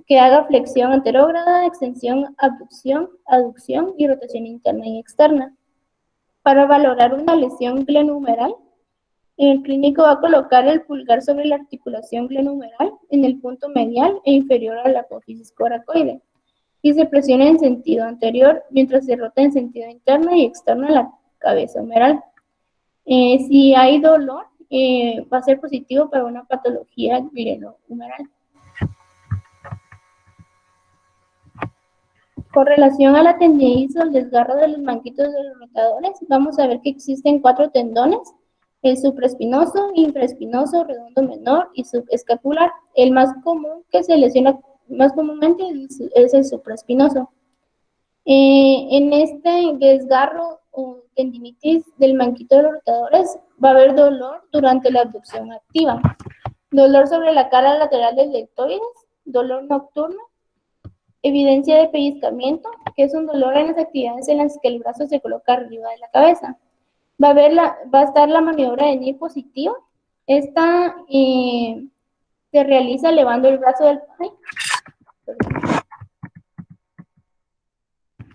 que haga flexión anterógrada, extensión, abducción, aducción y rotación interna y externa. Para valorar una lesión glenohumeral, el clínico va a colocar el pulgar sobre la articulación glenohumeral en el punto medial e inferior a la apófisis coracoide y se presiona en sentido anterior mientras se rota en sentido interno y externo a la cabeza humeral. Si hay dolor, va a ser positivo para una patología glenohumeral. Con relación a la tendinitis o el desgarro de los manguitos de los rotadores, vamos a ver que existen 4 tendones: el supraespinoso, infraespinoso, redondo menor y subescapular. El más común que se lesiona más comúnmente es el supraespinoso. En este desgarro o tendinitis del manguito de los rotadores va a haber dolor durante la abducción activa, dolor sobre la cara lateral del deltoides, dolor nocturno, evidencia de pellizcamiento, que es un dolor en las actividades en las que el brazo se coloca arriba de la cabeza. Va a estar la maniobra de Neil positiva. Esta se realiza elevando el brazo del paciente.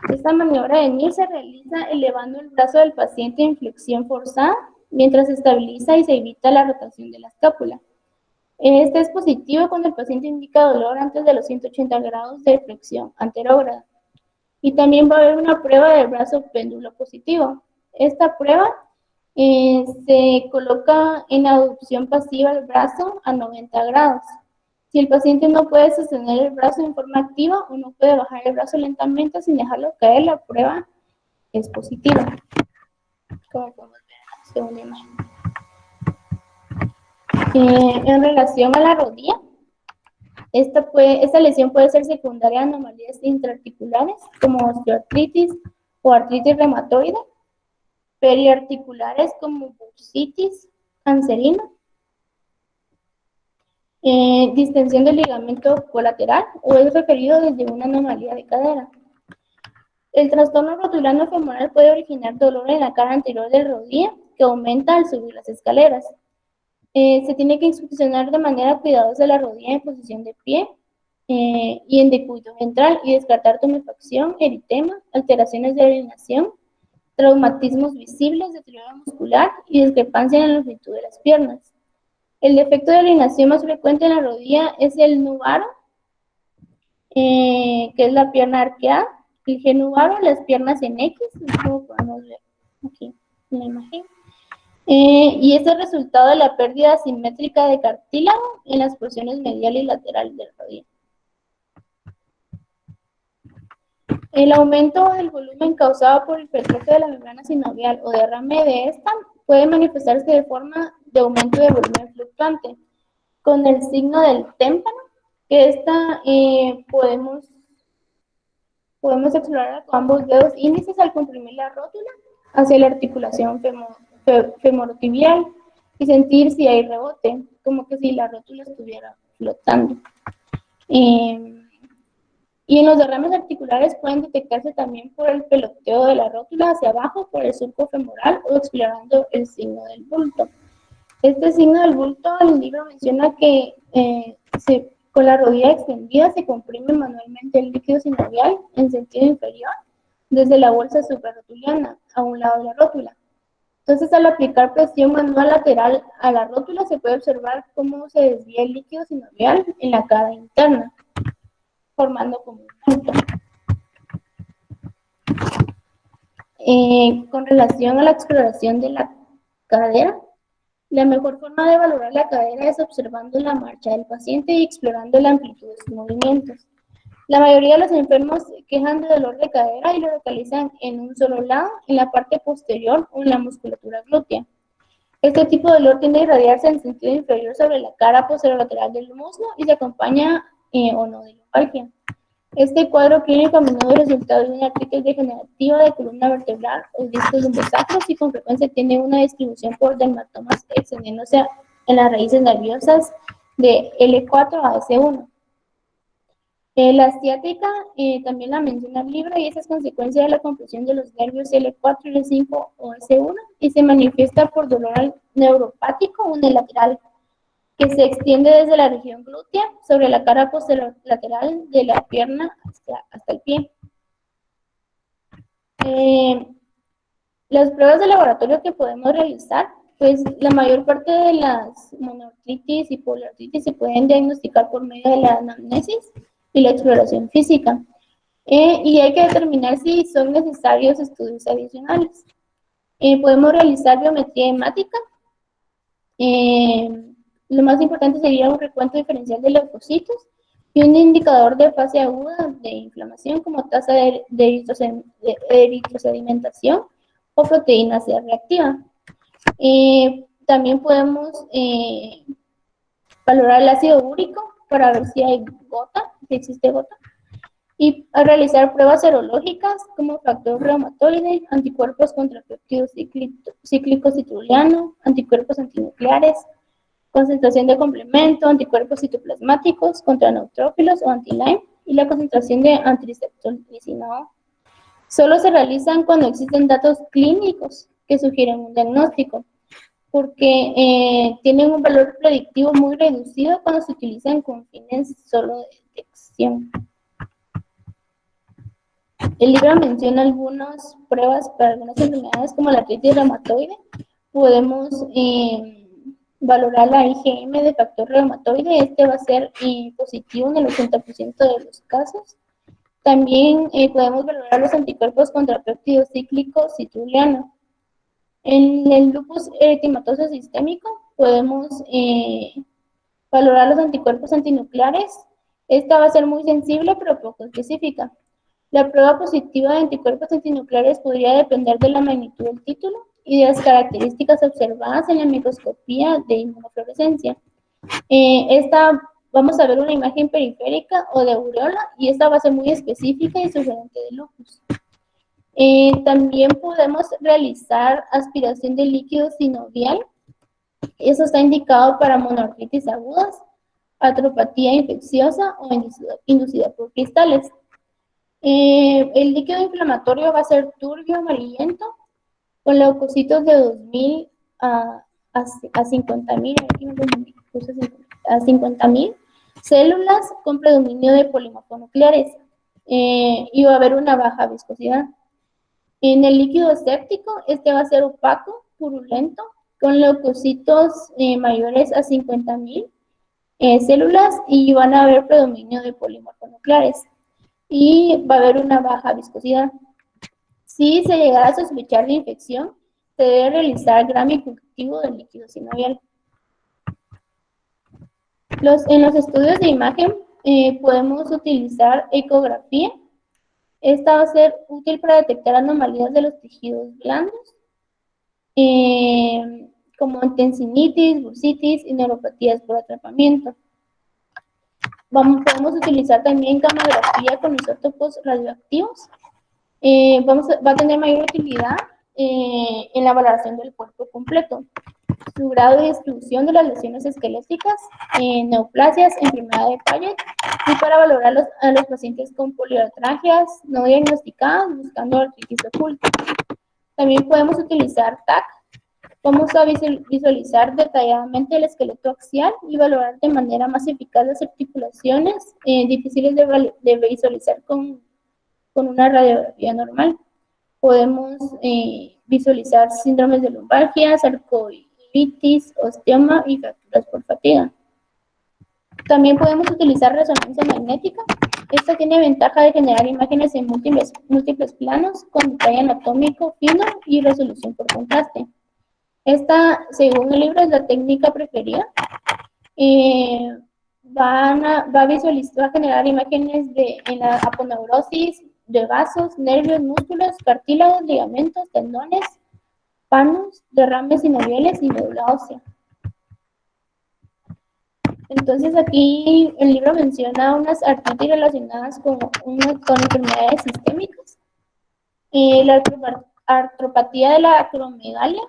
Esta maniobra de Neil se realiza elevando el brazo del paciente en flexión forzada, mientras se estabiliza y se evita la rotación de la escápula. Este es positivo cuando el paciente indica dolor antes de los 180 grados de flexión anterógrada. Y también va a haber una prueba del brazo péndulo positivo. Esta prueba se coloca en aducción pasiva el brazo a 90 grados. Si el paciente no puede sostener el brazo en forma activa o no puede bajar el brazo lentamente sin dejarlo caer, la prueba es positiva. Como podemos ver en la segunda imagen. En relación a la rodilla, esta lesión puede ser secundaria a anomalías intraarticulares como osteoartritis o artritis reumatoide, periarticulares como bursitis cancerina, distensión del ligamento colateral o es referido desde una anomalía de cadera. El trastorno rotulano femoral puede originar dolor en la cara anterior de la rodilla que aumenta al subir las escaleras. Se tiene que inspeccionar de manera cuidadosa la rodilla en posición de pie y en decúbito ventral y descartar tumefacción, eritema, alteraciones de orinación, traumatismos visibles, deterioro muscular y discrepancia en la longitud de las piernas. El defecto de orinación más frecuente en la rodilla es el nubaro, que es la pierna arqueada, el genubaro, las piernas en X, como podemos ver aquí en la imagen. Y es el resultado de la pérdida asimétrica de cartílago en las porciones medial y lateral de la rodilla. El aumento del volumen causado por hipertrofia de la membrana sinovial o derrame de esta puede manifestarse de forma de aumento de volumen fluctuante, con el signo del témpano, que esta podemos explorar con ambos dedos índices al comprimir la rótula hacia la articulación femorotibial y sentir si hay rebote, como que si la rótula estuviera flotando. Y en los derrames articulares pueden detectarse también por el peloteo de la rótula hacia abajo, por el surco femoral o explorando el signo del bulto. Este signo del bulto, el libro menciona que con la rodilla extendida se comprime manualmente el líquido sinovial en sentido inferior desde la bolsa suprarrotuliana a un lado de la rótula. Entonces, al aplicar presión manual lateral a la rótula, se puede observar cómo se desvía el líquido sinovial en la cara interna, formando como un bulto. Con relación a la exploración de la cadera, la mejor forma de valorar la cadera es observando la marcha del paciente y explorando la amplitud de sus movimientos. La mayoría de los enfermos quejan de dolor de cadera y lo localizan en un solo lado, en la parte posterior o en la musculatura glútea. Este tipo de dolor tiende a irradiarse en sentido inferior sobre la cara posterolateral del muslo y se acompaña o no de lumbalgia. Este cuadro clínico a menudo es resultado de una artritis degenerativa de columna vertebral o discos lumbosacros y con frecuencia tiene una distribución por dermatomas extendiéndose en las raíces nerviosas de L4 a S1. La asiática también la menciona el libro y esa es consecuencia de la compresión de los nervios L4, L5 o S1 y se manifiesta por dolor neuropático unilateral que se extiende desde la región glútea sobre la cara posterolateral de la pierna hasta el pie. Las pruebas de laboratorio que podemos realizar, pues la mayor parte de las monoartritis y poliartritis se pueden diagnosticar por medio de la anamnesis y la exploración física. Y hay que determinar si son necesarios estudios adicionales. Podemos realizar biometría hemática. Lo más importante sería un recuento diferencial de leucocitos y un indicador de fase aguda de inflamación como tasa de eritrosedimentación o proteína C reactiva. También podemos valorar el ácido úrico para ver si hay gota, si existe gota, y a realizar pruebas serológicas como factor reumatoide, anticuerpos contra péptido cíclico citruliano, anticuerpos antinucleares, concentración de complemento, anticuerpos citoplasmáticos contra neutrófilos o anti-Lyme y la concentración de antireceptor-lisinado. Solo se realizan cuando existen datos clínicos que sugieren un diagnóstico, porque tienen un valor predictivo muy reducido cuando se utilizan con fines solo de detección. El libro menciona algunas pruebas para algunas enfermedades como la artritis reumatoide. Podemos valorar la IgM de factor reumatoide. Este va a ser positivo en el 80% de los casos. También podemos valorar los anticuerpos contra péptido cíclico citruliano. En el lupus eritematoso sistémico podemos valorar los anticuerpos antinucleares. Esta va a ser muy sensible pero poco específica. La prueba positiva de anticuerpos antinucleares podría depender de la magnitud del título y de las características observadas en la microscopía de inmunofluorescencia. Vamos a ver una imagen periférica o de aureola y esta va a ser muy específica y sugerente de lupus. También podemos realizar aspiración de líquido sinovial. Eso está indicado para monoartritis agudas, artropatía infecciosa o inducida por cristales. El líquido inflamatorio va a ser turbio amarillento con leucocitos de 2000 a 50.000 a 50.000 células con predominio de polimorfonucleares y va a haber una baja viscosidad. En el líquido séptico, este va a ser opaco, purulento, con leucocitos mayores a 50.000 células y van a haber predominio de polimorfonucleares y va a haber una baja viscosidad. Si se llegara a sospechar de infección, se debe realizar gramo cultivo del líquido sinovial. En los estudios de imagen podemos utilizar ecografía Esta va a ser útil para detectar anomalías de los tejidos blandos, como tensinitis, bursitis y neuropatías por atrapamiento. Podemos utilizar también gammagrafía con isótopos radioactivos. Va a tener mayor utilidad en la valoración del cuerpo completo, su grado de distribución de las lesiones esqueléticas, neoplasias, enfermedad de Paget, y para valorar a los pacientes con poliartralgias no diagnosticadas buscando artritis oculta. También podemos utilizar TAC. Vamos a visualizar detalladamente el esqueleto axial y valorar de manera más eficaz las articulaciones difíciles de visualizar con una radiografía normal. Podemos visualizar síndromes de lumbalgia, sarcoiditis, osteoma y fracturas por fatiga. También podemos utilizar resonancia magnética. Esta tiene ventaja de generar imágenes en múltiples planos con detalle anatómico fino y resolución por contraste. Esta, según el libro, es la técnica preferida. Va a generar imágenes en la aponeurosis de vasos, nervios, músculos, cartílagos, ligamentos, tendones, panos, derrames sinoviales y médula ósea. Entonces aquí el libro menciona unas artritis relacionadas con enfermedades sistémicas. La artropatía de la acromegalia.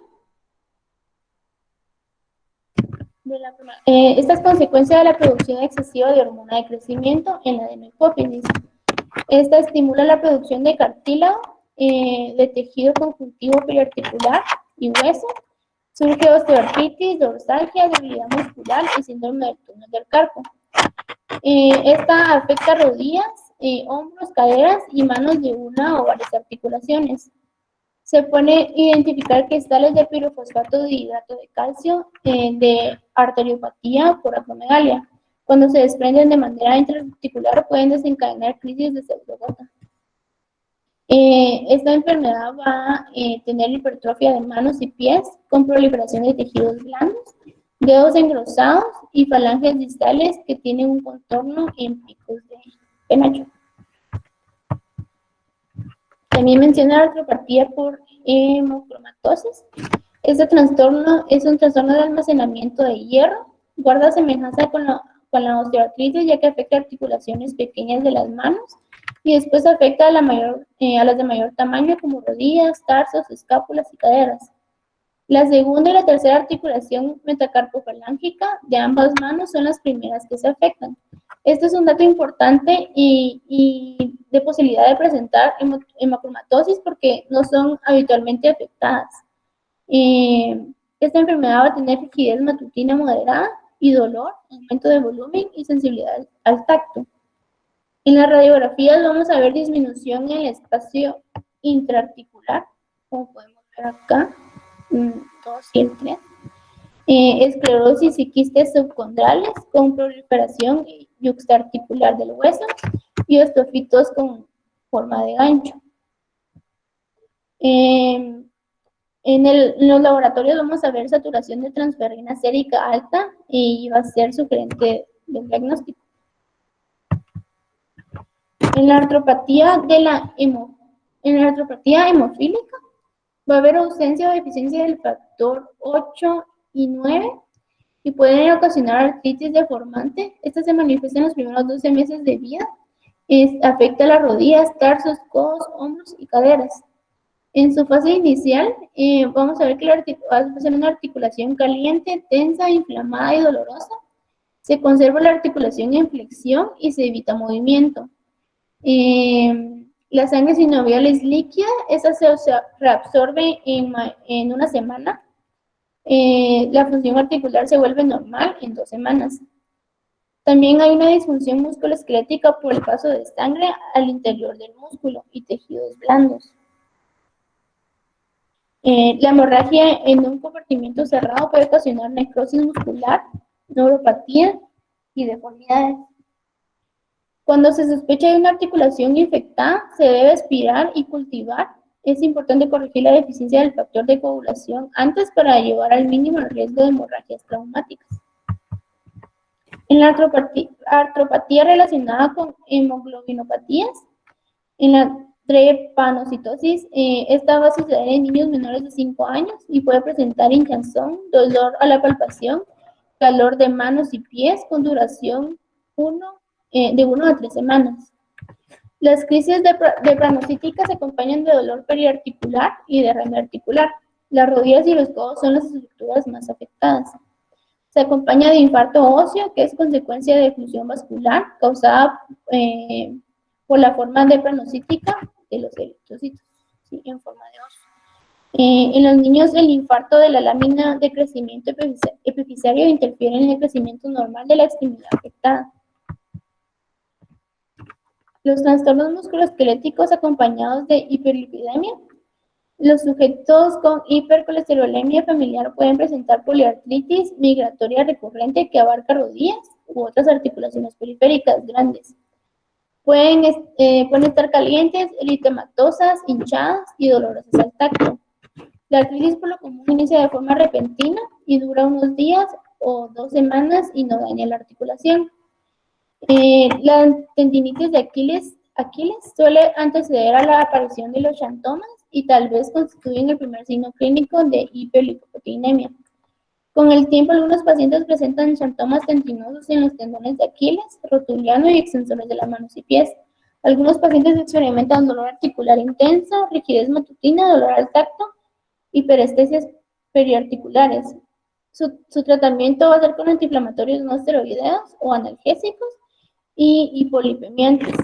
Esta es consecuencia de la producción excesiva de hormona de crecimiento en la adenohipófisis. Esta estimula la producción de cartílago, de tejido conjuntivo periarticular y hueso. Surge osteoartritis, dorsalgia, debilidad muscular y síndrome del túnel del carpo. Esta afecta rodillas, hombros, caderas y manos de una o varias articulaciones. Se puede identificar cristales de pirofosfato de hidrato de calcio de arteriopatía por acromegalia. Cuando se desprenden de manera intraarticular pueden desencadenar crisis de pseudogota. Esta enfermedad va a tener hipertrofia de manos y pies con proliferación de tejidos blandos, dedos engrosados y falanges distales que tienen un contorno en picos de penacho. También menciona la artropatía por hemocromatosis. Este trastorno es un trastorno de almacenamiento de hierro. Guarda semejanza con la osteoartritis, ya que afecta articulaciones pequeñas de las manos y después afecta a las de mayor tamaño como rodillas, tarsos, escápulas y caderas. La segunda y la tercera articulación metacarpofalángica de ambas manos son las primeras que se afectan. Este es un dato importante y de posibilidad de presentar hemocromatosis porque no son habitualmente afectadas. Esta enfermedad va a tener rigidez matutina moderada y dolor, aumento de volumen y sensibilidad al tacto. En las radiografías vamos a ver disminución en el espacio intraarticular, como podemos ver acá, 2 y el 3. Esclerosis y quistes subcondrales con proliferación yuxtaarticular del hueso y osteofitos con forma de gancho. En los laboratorios vamos a ver saturación de transferrina sérica alta y va a ser sugerente del diagnóstico. En la artropatía hemofílica va a haber ausencia o deficiencia del factor 8 y 9 y pueden ocasionar artritis deformante. Esta se manifiesta en los primeros 12 meses de vida. Afecta las rodillas, tarsos, codos, hombros y caderas. En su fase inicial, vamos a ver que va a ser una articulación caliente, tensa, inflamada y dolorosa. Se conserva la articulación en flexión y se evita movimiento. La sangre sinovial es líquida, esa se reabsorbe en una semana. La función articular se vuelve normal en 2 semanas. También hay una disfunción musculoesquelética por el paso de sangre al interior del músculo y tejidos blandos. La hemorragia en un compartimiento cerrado puede ocasionar necrosis muscular, neuropatía y deformidades. Cuando se sospecha de una articulación infectada, se debe aspirar y cultivar. Es importante corregir la deficiencia del factor de coagulación antes para llevar al mínimo el riesgo de hemorragias traumáticas. En la artropatía relacionada con hemoglobinopatías, En la drepanocitosis, esta va a suceder en niños menores de 5 años y puede presentar hinchazón, dolor a la palpación, calor de manos y pies con duración de 1 a 3 semanas. Las crisis drepanocíticas se acompañan de dolor periarticular y derrame articular. Las rodillas y los codos son las estructuras más afectadas. Se acompaña de infarto óseo, que es consecuencia de oclusión vascular causada por la forma drepanocítica de los eritrocitos, ¿sí? En forma de oso. En los niños, el infarto de la lámina de crecimiento epifisiario interfiere en el crecimiento normal de la extremidad afectada. Los trastornos musculoesqueléticos acompañados de hiperlipidemia. Los sujetos con hipercolesterolemia familiar pueden presentar poliartritis migratoria recurrente que abarca rodillas u otras articulaciones periféricas grandes. Pueden estar calientes, eritematosas, hinchadas y dolorosas al tacto. La artritis por lo común inicia de forma repentina y dura unos días o 2 semanas y no daña la articulación. La tendinitis de Aquiles suele anteceder a la aparición de los xantomas y tal vez constituyen el primer signo clínico de hiperlipoproteinemia. Con el tiempo, algunos pacientes presentan xantomas tendinosos en los tendones de Aquiles, rotuliano y extensores de las manos y pies. Algunos pacientes experimentan dolor articular intenso, rigidez matutina, dolor al tacto y perestesias periarticulares. Su tratamiento va a ser con antiinflamatorios no esteroideos o analgésicos y hipolipemiantes.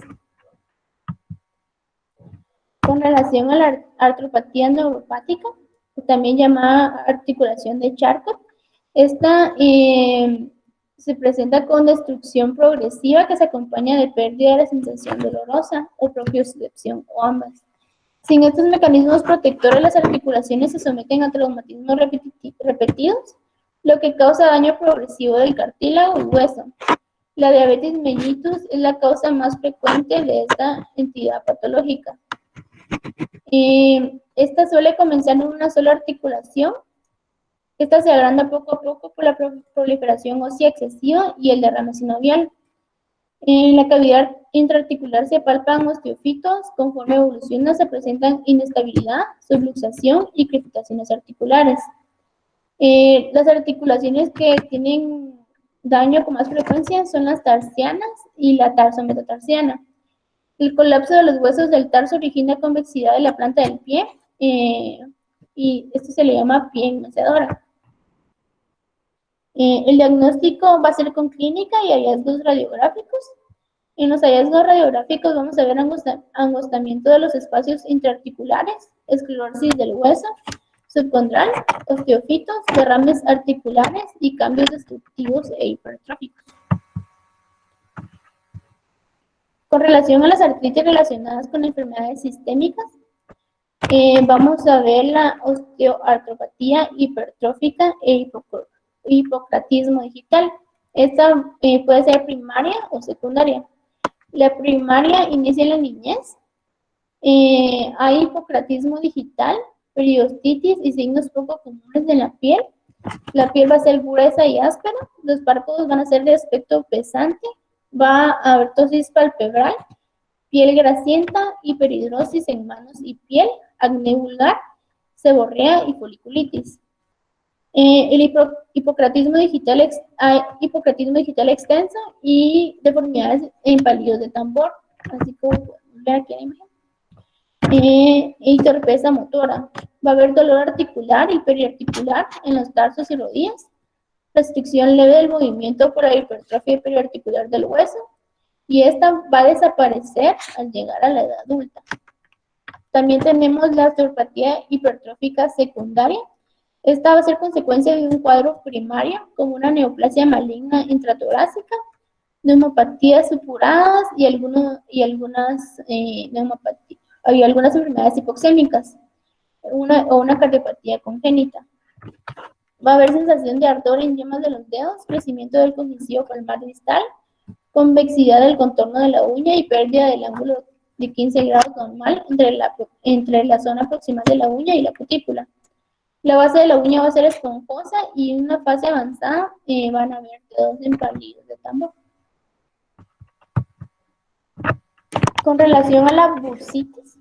Con relación a la artropatía neuropática, también llamada articulación de Charcot, esta se presenta con destrucción progresiva que se acompaña de pérdida de la sensación dolorosa o propiocepción o ambas. Sin estos mecanismos protectores, las articulaciones se someten a traumatismos repetidos, lo que causa daño progresivo del cartílago y hueso. La diabetes mellitus es la causa más frecuente de esta entidad patológica. Esta suele comenzar en una sola articulación. Esta se agranda poco a poco por la proliferación ósea excesiva y el derrame sinovial. En la cavidad intraarticular se palpan osteofitos. Conforme evoluciona se presentan inestabilidad, subluxación y crepitaciones articulares. Las articulaciones que tienen daño con más frecuencia son las tarsianas y la tarso-metatarsiana. El colapso de los huesos del tarso origina convexidad de la planta del pie y esto se le llama pie enmecedora. El diagnóstico va a ser con clínica y hallazgos radiográficos. En los hallazgos radiográficos vamos a ver angostamiento de los espacios intraarticulares, esclerosis del hueso subcondral, osteofitos, derrames articulares y cambios destructivos e hipertróficos. Con relación a las artritis relacionadas con enfermedades sistémicas, vamos a ver la osteoartropatía hipertrófica e hipocratismo digital. Esta puede ser primaria o secundaria. La primaria inicia en la niñez. Hay hipocratismo digital, periostitis y signos poco comunes de la piel. La piel va a ser gruesa y áspera. Los párpados van a ser de aspecto pesante. Va a haber ptosis palpebral, piel grasienta, hiperhidrosis en manos y piel, acné vulgar, seborrea y foliculitis. El hipocratismo digital extenso y deformidades en palillos de tambor, así como pueden ver aquí en la imagen. Y torpeza motora. Va a haber dolor articular y periarticular en los tarsos y rodillas. Restricción leve del movimiento por la hipertrofia periarticular del hueso. Y esta va a desaparecer al llegar a la edad adulta. También tenemos la osteopatía hipertrófica secundaria. Esta va a ser consecuencia de un cuadro primario, como una neoplasia maligna intratorácica, neumopatías supuradas y algunas enfermedades hipoxémicas, o una cardiopatía congénita. Va a haber sensación de ardor en yemas de los dedos, crecimiento del concisivo palmar distal, convexidad del contorno de la uña y pérdida del ángulo de 15 grados normal entre la zona proximal de la uña y la cutícula. La base de la uña va a ser esponjosa y en una fase avanzada van a haber dedos en palillos de tambor. Con relación a la bursitis,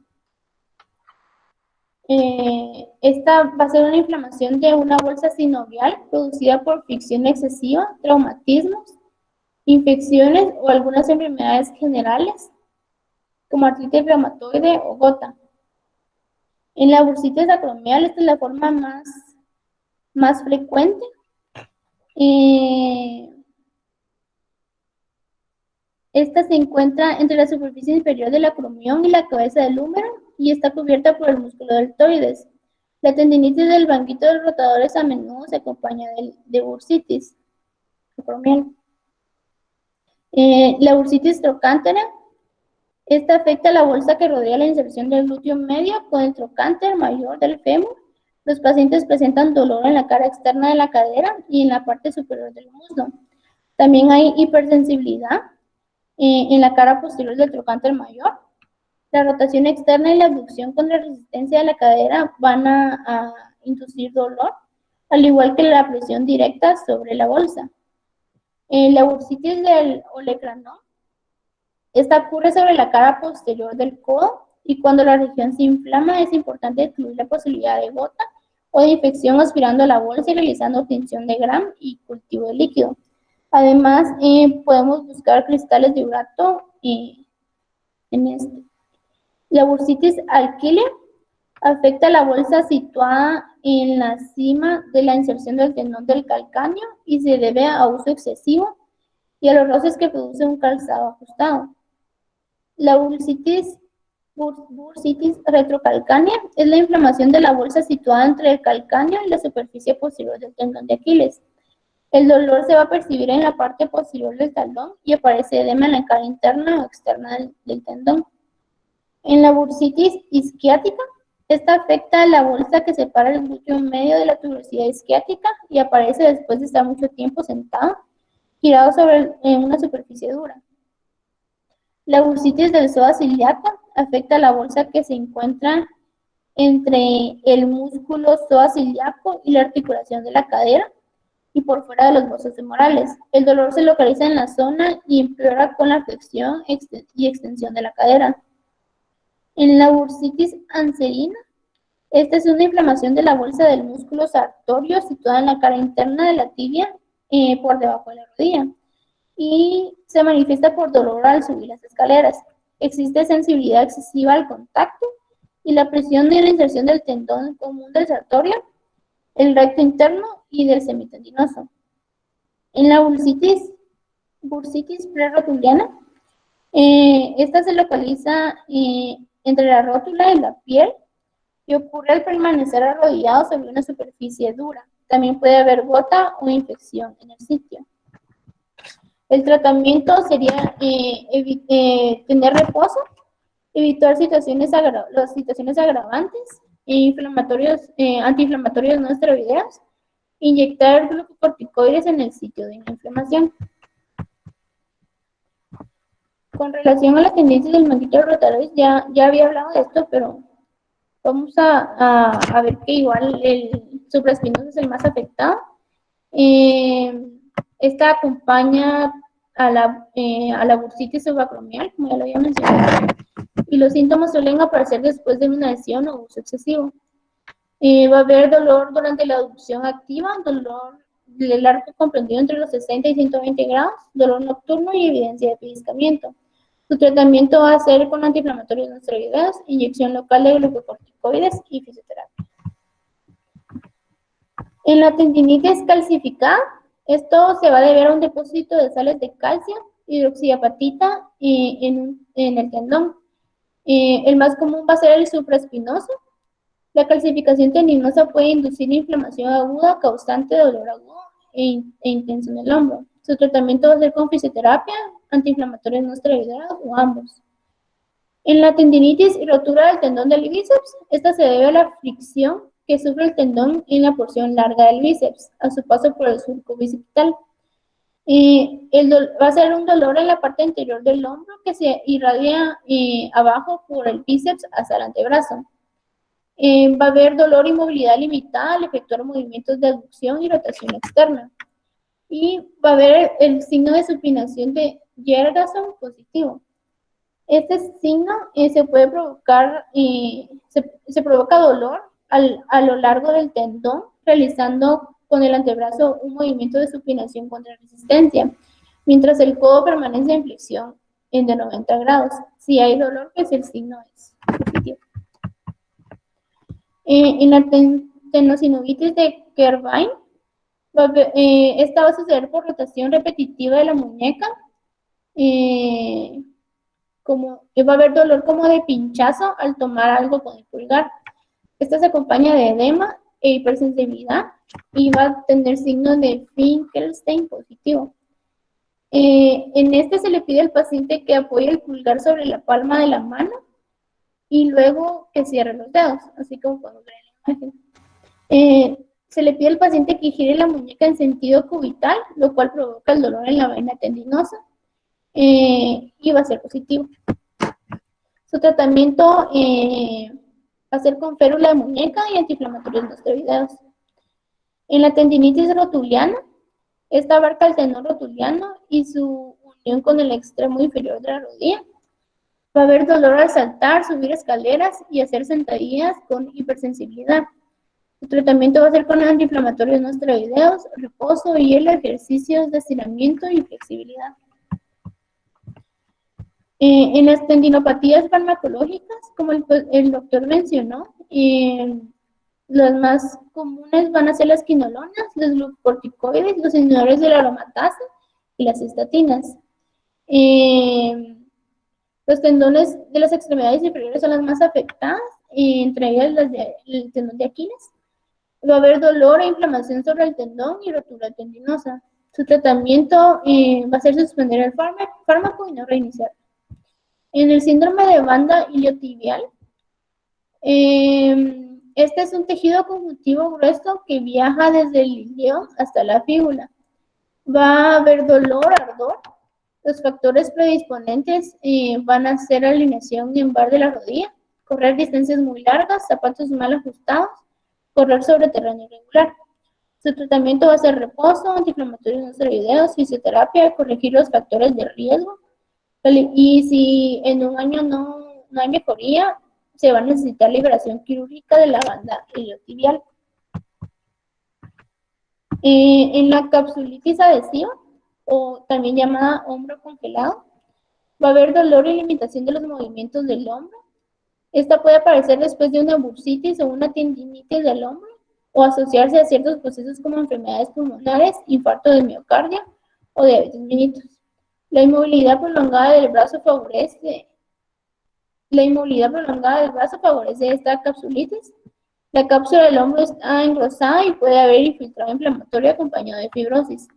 esta va a ser una inflamación de una bolsa sinovial producida por fricción excesiva, traumatismos, infecciones o algunas enfermedades generales, como artritis reumatoide o gota. En la bursitis acromial, esta es la forma más frecuente. Esta se encuentra entre la superficie inferior del acromión y la cabeza del húmero y está cubierta por el músculo deltoides. La tendinitis del banquito de los rotadores a menudo se acompaña de bursitis acromial. La bursitis trocánter, esta afecta la bolsa que rodea la inserción del glúteo medio con el trocánter mayor del fémur. Los pacientes presentan dolor en la cara externa de la cadera y en la parte superior del muslo. También hay hipersensibilidad en la cara posterior del trocánter mayor. La rotación externa y la abducción con la resistencia de la cadera van a inducir dolor, al igual que la presión directa sobre la bolsa. La bursitis del olecranon, esta ocurre sobre la cara posterior del codo y cuando la región se inflama es importante excluir la posibilidad de gota o de infección aspirando a la bolsa y realizando obtención de Gram y cultivo de líquido. Además, podemos buscar cristales de urato en este. La bursitis alquílea afecta la bolsa situada en la cima de la inserción del tendón del calcáneo y se debe a uso excesivo y a los roces que produce un calzado ajustado. La bursitis retrocalcánea es la inflamación de la bolsa situada entre el calcáneo y la superficie posterior del tendón de Aquiles. El dolor se va a percibir en la parte posterior del talón y aparece edema en la cara interna o externa del tendón. En la bursitis isquiática, esta afecta a la bolsa que separa el glúteo medio de la tuberosidad isquiática y aparece después de estar mucho tiempo sentado, girado sobre una superficie dura. La bursitis del psoas ilíaco afecta a la bolsa que se encuentra entre el músculo psoas ilíaco y la articulación de la cadera y por fuera de los huesos femorales. El dolor se localiza en la zona y empeora con la flexión y extensión de la cadera. En la bursitis anserina, esta es una inflamación de la bolsa del músculo sartorio situada en la cara interna de la tibia por debajo de la rodilla y se manifiesta por dolor al subir las escaleras. Existe sensibilidad excesiva al contacto y la presión de la inserción del tendón común del sartorio, el recto interno y del semitendinoso. En la bursitis prerotuliana, esta se localiza entre la rótula y la piel y ocurre al permanecer arrodillado sobre una superficie dura. También puede haber gota o infección en el sitio. El tratamiento sería tener reposo, evitar las situaciones agravantes, antiinflamatorios no esteroideos, inyectar glucocorticoides en el sitio de inflamación. Con relación a la tendencia del manguito rotatorio, ya había hablado de esto, pero vamos a ver que igual el supraespinoso es el más afectado. Esta acompaña a la bursitis subacromial, como ya lo había mencionado, y los síntomas suelen aparecer después de una lesión o uso excesivo. Va a haber dolor durante la aducción activa, dolor del arco comprendido entre los 60 y 120 grados, dolor nocturno y evidencia de pellizcamiento. Su tratamiento va a ser con antiinflamatorios no esteroideos, inyección local de glucocorticoides y fisioterapia. En la tendinitis calcificada, esto se va a deber a un depósito de sales de calcio, hidroxiapatita en el tendón. El más común va a ser el supraespinoso. La calcificación tendinosa puede inducir inflamación aguda causante de dolor agudo e intenso en el hombro. Su tratamiento va a ser con fisioterapia, antiinflamatorios no esteroideos o ambos. En la tendinitis y rotura del tendón del bíceps, esta se debe a la fricción que sufre el tendón en la porción larga del bíceps, a su paso por el surco bicipital. Va a ser un dolor en la parte anterior del hombro que se irradia abajo por el bíceps hacia el antebrazo. Va a haber dolor y movilidad limitada al efectuar movimientos de abducción y rotación externa. Y va a haber el signo de supinación de Jergason positivo. Este signo se puede provocar, se provoca dolor a lo largo del tendón, realizando con el antebrazo un movimiento de supinación contra resistencia, mientras el codo permanece en flexión de 90 grados. Si hay dolor, pues el signo es positivo. En la tenosinovitis de Kerbein, esta va a suceder por rotación repetitiva de la muñeca, como va a haber dolor como de pinchazo al tomar algo con el pulgar. Esta se acompaña de edema e hipersensibilidad y va a tener signos de Finkelstein positivo. En este se le pide al paciente que apoye el pulgar sobre la palma de la mano y luego que cierre los dedos, así como podemos ver en la imagen. Se le pide al paciente que gire la muñeca en sentido cubital, lo cual provoca el dolor en la vaina tendinosa. Y va a ser positivo. Su tratamiento va a ser con férula de muñeca y antiinflamatorios no esteroideos. En la tendinitis rotuliana, esta abarca el tendón rotuliano y su unión con el extremo inferior de la rodilla. Va a haber dolor al saltar, subir escaleras y hacer sentadillas con hipersensibilidad. Su tratamiento va a ser con antiinflamatorios no esteroideos, reposo, hielo, ejercicios de estiramiento y flexibilidad. En las tendinopatías farmacológicas, como el doctor mencionó, las más comunes van a ser las quinolonas, los glucocorticoides, los inhibidores de la aromatasa y las estatinas. Los tendones de las extremidades inferiores son las más afectadas, entre ellas el tendón de Aquiles. Va a haber dolor e inflamación sobre el tendón y rotura tendinosa. Su tratamiento va a ser suspender el fármaco y no reiniciar. En el síndrome de banda iliotibial, este es un tejido conjuntivo grueso que viaja desde el ilion hasta la fíbula. Va a haber dolor, ardor. Los factores predisponentes van a ser alineación en bar de la rodilla, correr distancias muy largas, zapatos mal ajustados, correr sobre terreno irregular. Su tratamiento va a ser reposo, antiinflamatorios no esteroideos, fisioterapia, corregir los factores de riesgo. Y si en un año no hay mejoría, se va a necesitar liberación quirúrgica de la banda iliotibial. En la capsulitis adhesiva, o también llamada hombro congelado, va a haber dolor y limitación de los movimientos del hombro. Esta puede aparecer después de una bursitis o una tendinitis del hombro, o asociarse a ciertos procesos como enfermedades pulmonares, infarto de miocardio o diabetes mellitus. La inmovilidad prolongada del brazo favorece esta capsulitis. La cápsula del hombro está engrosada y puede haber infiltrado inflamatorio acompañado de fibrosis.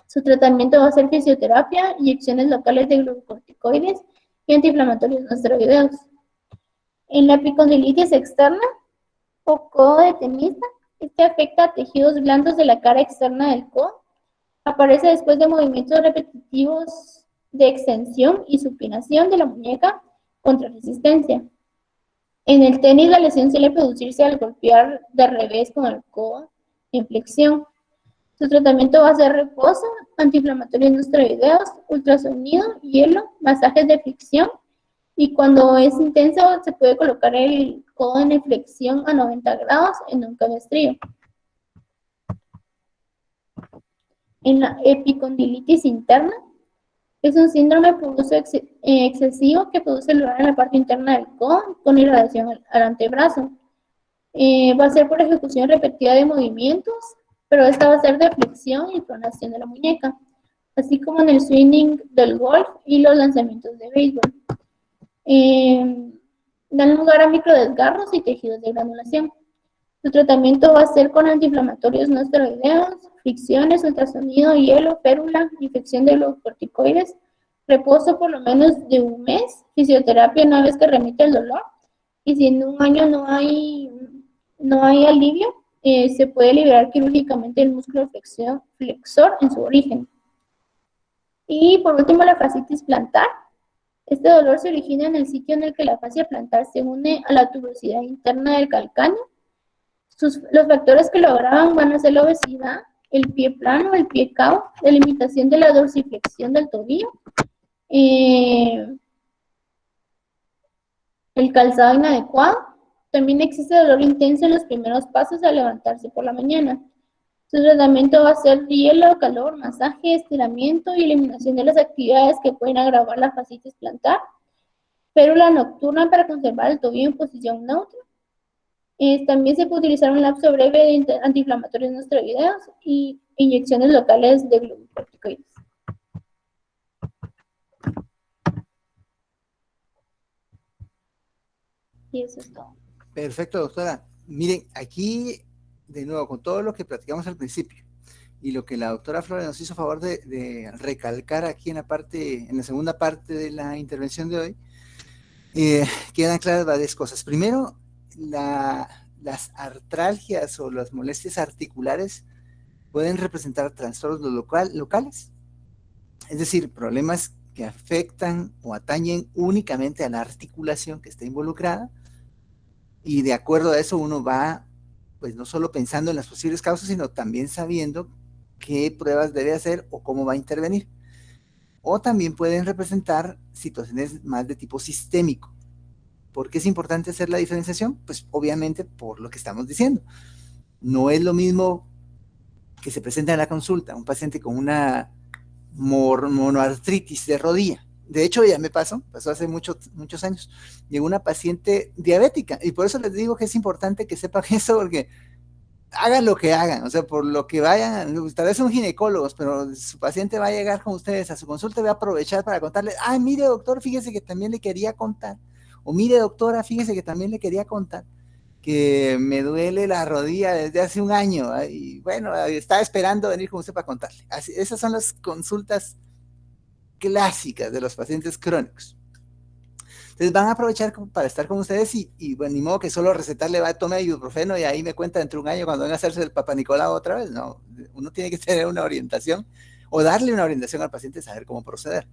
Su tratamiento va a ser fisioterapia, inyecciones locales de glucocorticoides y antiinflamatorios no esteroideos. En la epicondilitis externa o codo de tenista, este afecta a tejidos blandos de la cara externa del codo. Aparece después de movimientos repetitivos de extensión y supinación de la muñeca contra resistencia. En el tenis, la lesión suele producirse al golpear de revés con el codo en flexión. Su tratamiento va a ser reposo, antiinflamatorios no esteroideos, ultrasonido, hielo, masajes de fricción, y cuando es intenso se puede colocar el codo en flexión a 90 grados en un cabestrillo. En la epicondilitis interna, es un síndrome por uso excesivo que produce dolor en la parte interna del codo con irradiación al antebrazo. Va a ser por ejecución repetida de movimientos, pero esta va a ser de flexión y pronación de la muñeca, así como en el swinging del golf y los lanzamientos de béisbol. Dan lugar a microdesgarros y tejidos de granulación. Su tratamiento va a ser con antiinflamatorios no esteroideos, fricciones, ultrasonido, hielo, férula, infección de glucocorticoides, reposo por lo menos de un mes, fisioterapia una vez que remite el dolor, y si en un año no hay alivio, se puede liberar quirúrgicamente el músculo flexor en su origen. Y por último, la fascitis plantar. Este dolor se origina en el sitio en el que la fascia plantar se une a la tuberosidad interna del calcáneo. Los factores que lo agravan van a ser la obesidad, el pie plano, el pie cao, la limitación de la dorsiflexión del tobillo, el calzado inadecuado. También existe dolor intenso en los primeros pasos al levantarse por la mañana. Su tratamiento va a ser hielo, calor, masaje, estiramiento y eliminación de las actividades que pueden agravar la fascitis plantar. Férula nocturna para conservar el tobillo en posición neutra. También se puede utilizar un lapso breve de antiinflamatorios no esteroideos y inyecciones locales de glucocorticoides. Y eso es todo. Perfecto, doctora. Miren, aquí, de nuevo, con todo lo que platicamos al principio y lo que la doctora Flores nos hizo favor de recalcar aquí en la segunda parte de la intervención de hoy, quedan claras varias cosas. Primero, las artralgias o las molestias articulares pueden representar trastornos locales, es decir, problemas que afectan o atañen únicamente a la articulación que está involucrada, y de acuerdo a eso uno va, pues no solo pensando en las posibles causas, sino también sabiendo qué pruebas debe hacer o cómo va a intervenir. O también pueden representar situaciones más de tipo sistémico. ¿Por qué es importante hacer la diferenciación? Pues obviamente por lo que estamos diciendo. No es lo mismo que se presenta en la consulta un paciente con una monoartritis de rodilla. De hecho, ya me pasó hace muchos años. Llegó una paciente diabética, y por eso les digo que es importante que sepan eso, porque hagan lo que hagan, o sea, por lo que vayan, tal vez son ginecólogos, pero su paciente va a llegar con ustedes a su consulta y va a aprovechar para contarle, mire doctor, fíjese que también le quería contar, o mire doctora, fíjese que también le quería contar que me duele la rodilla desde hace un año, y bueno, estaba esperando venir con usted para contarle. Esas son las consultas clásicas de los pacientes crónicos. Entonces van a aprovechar para estar con ustedes y bueno, ni modo que solo recetarle, tome ibuprofeno y ahí me cuenta dentro de un año cuando venga a hacerse el Papa Nicolau otra vez. No, uno tiene que tener una orientación o darle una orientación al paciente, saber cómo proceder.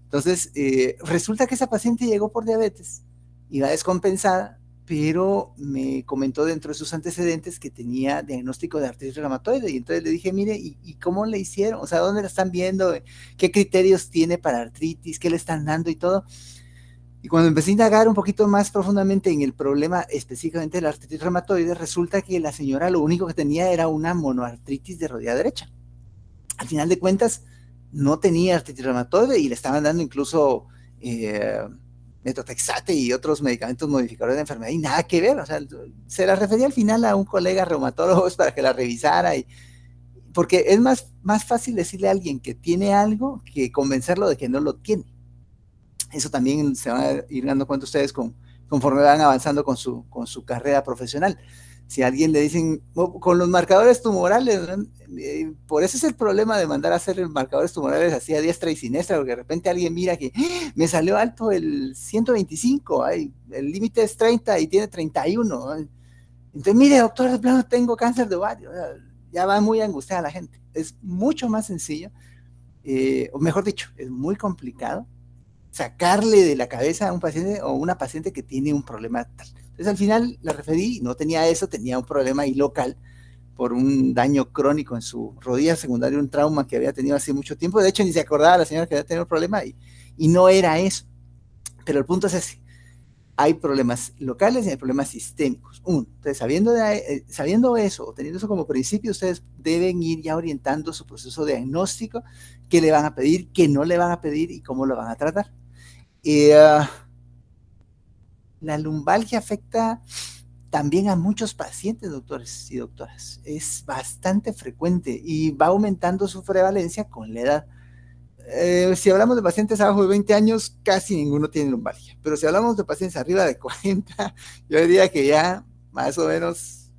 Entonces, resulta que esa paciente llegó por diabetes, iba descompensada, pero me comentó dentro de sus antecedentes que tenía diagnóstico de artritis reumatoide, y entonces le dije, mire, ¿y cómo le hicieron? O sea, ¿dónde la están viendo? ¿Qué criterios tiene para artritis? ¿Qué le están dando y todo? Y cuando empecé a indagar un poquito más profundamente en el problema específicamente de la artritis reumatoide, resulta que la señora lo único que tenía era una monoartritis de rodilla derecha. Al final de cuentas, no tenía artritis reumatoide y le estaban dando incluso metotrexate y otros medicamentos modificadores de enfermedad y nada que ver. O sea, se la refería al final a un colega reumatólogo para que la revisara, porque es más fácil decirle a alguien que tiene algo que convencerlo de que no lo tiene. Eso también se van a ir dando cuenta ustedes conforme van avanzando con su carrera profesional. Si a alguien le dicen, con los marcadores tumorales, por eso es el problema de mandar a hacer marcadores tumorales así a diestra y siniestra, porque de repente alguien mira que me salió alto el 125, el límite es 30 y tiene 31. Entonces, mire, doctor, de plano tengo cáncer de ovario. Ya va muy angustiada la gente. Es mucho más sencillo, o mejor dicho, es muy complicado sacarle de la cabeza a un paciente o una paciente que tiene un problema tal. Entonces al final la referí, no tenía eso, tenía un problema ahí local por un daño crónico en su rodilla secundario, un trauma que había tenido hace mucho tiempo. De hecho ni se acordaba la señora que había tenido un problema y no era eso. Pero el punto es ese. Hay problemas locales y hay problemas sistémicos. Entonces, sabiendo eso, o teniendo eso como principio, ustedes deben ir ya orientando su proceso de diagnóstico, qué le van a pedir, qué no le van a pedir y cómo lo van a tratar. La lumbalgia afecta también a muchos pacientes, doctores y doctoras. Es bastante frecuente y va aumentando su prevalencia con la edad. Si hablamos de pacientes abajo de 20 años, casi ninguno tiene lumbalgia. Pero si hablamos de pacientes arriba de 40, yo diría que ya más o menos,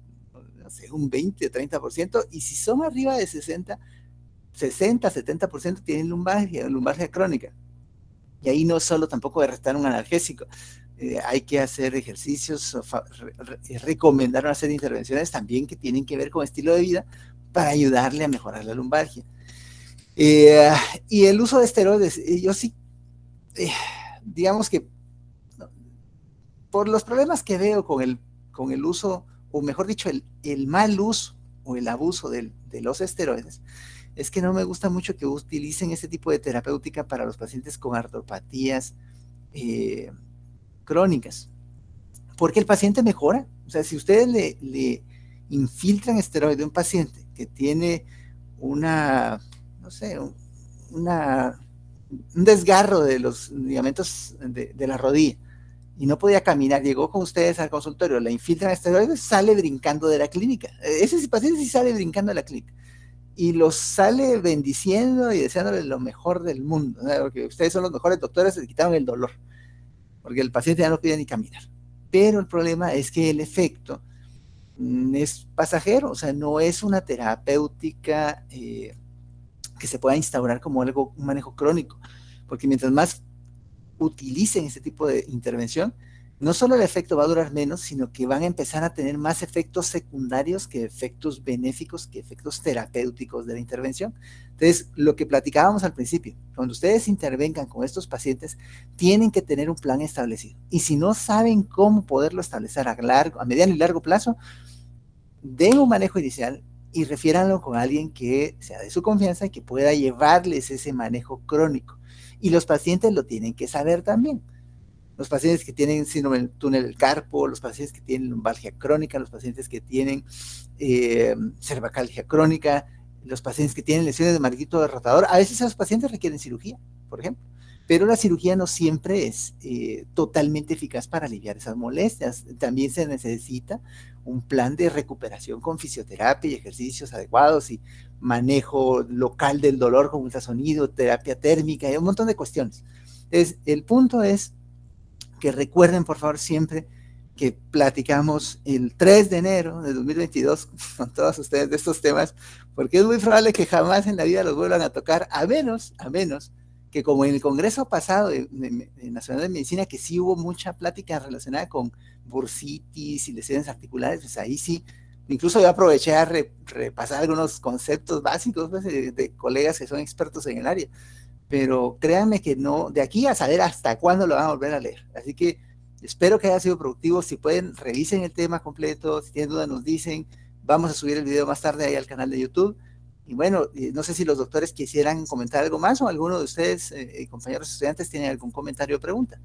no sé, un 20 o 30%. Y si son arriba de 60, 70% tienen lumbalgia crónica. Y ahí no solo tampoco de restar un analgésico. Hay que hacer ejercicios, recomendar una serie de intervenciones también que tienen que ver con estilo de vida para ayudarle a mejorar la lumbalgia. Y el uso de esteroides, yo sí, digamos que por los problemas que veo con el uso, o mejor dicho, el mal uso o el abuso de los esteroides, es que no me gusta mucho que utilicen este tipo de terapéutica para los pacientes con artropatías crónicas. porque el paciente mejora. O sea, si ustedes le infiltran esteroide a un paciente que tiene una, no sé, un desgarro de los ligamentos de la rodilla y no podía caminar, llegó con ustedes al consultorio, le infiltran esteroides, sale brincando de la clínica. Ese paciente sí sale brincando de la clínica y los sale bendiciendo y deseándole lo mejor del mundo, ¿no? Porque ustedes son los mejores doctores, se quitaron el dolor, porque el paciente ya no puede ni caminar. Pero el problema es que el efecto es pasajero, o sea, no es una terapéutica que se pueda instaurar como algo, un manejo crónico, porque mientras más utilicen este tipo de intervención, no solo el efecto va a durar menos, sino que van a empezar a tener más efectos secundarios que efectos benéficos, que efectos terapéuticos de la intervención. Entonces, lo que platicábamos al principio, cuando ustedes intervengan con estos pacientes, tienen que tener un plan establecido. Y si no saben cómo poderlo establecer a mediano y largo plazo, den un manejo inicial y refiéranlo con alguien que sea de su confianza y que pueda llevarles ese manejo crónico. Y los pacientes lo tienen que saber también. Los pacientes que tienen síndrome del túnel del carpo, los pacientes que tienen lumbalgia crónica, los pacientes que tienen cervicalgia crónica, los pacientes que tienen lesiones de marquito rotador, a veces esos pacientes requieren cirugía, por ejemplo. Pero la cirugía no siempre es totalmente eficaz para aliviar esas molestias. También se necesita un plan de recuperación con fisioterapia y ejercicios adecuados y manejo local del dolor con ultrasonido, terapia térmica y un montón de cuestiones. Entonces, el punto es que recuerden, por favor, siempre que platicamos el 3 de enero de 2022 con todos ustedes de estos temas, porque es muy probable que jamás en la vida los vuelvan a tocar, a menos que como en el Congreso pasado de Nacional de Medicina, que sí hubo mucha plática relacionada con bursitis y lesiones articulares, pues ahí sí, incluso yo aproveché a repasar algunos conceptos básicos pues, de colegas que son expertos en el área, pero créanme que no, de aquí a saber hasta cuándo lo van a volver a leer, así que espero que haya sido productivo. Si pueden, revisen el tema completo, si tienen dudas nos dicen, vamos a subir el video más tarde ahí al canal de YouTube. Y bueno, no sé si los doctores quisieran comentar algo más o alguno de ustedes, compañeros estudiantes, tienen algún comentario o pregunta.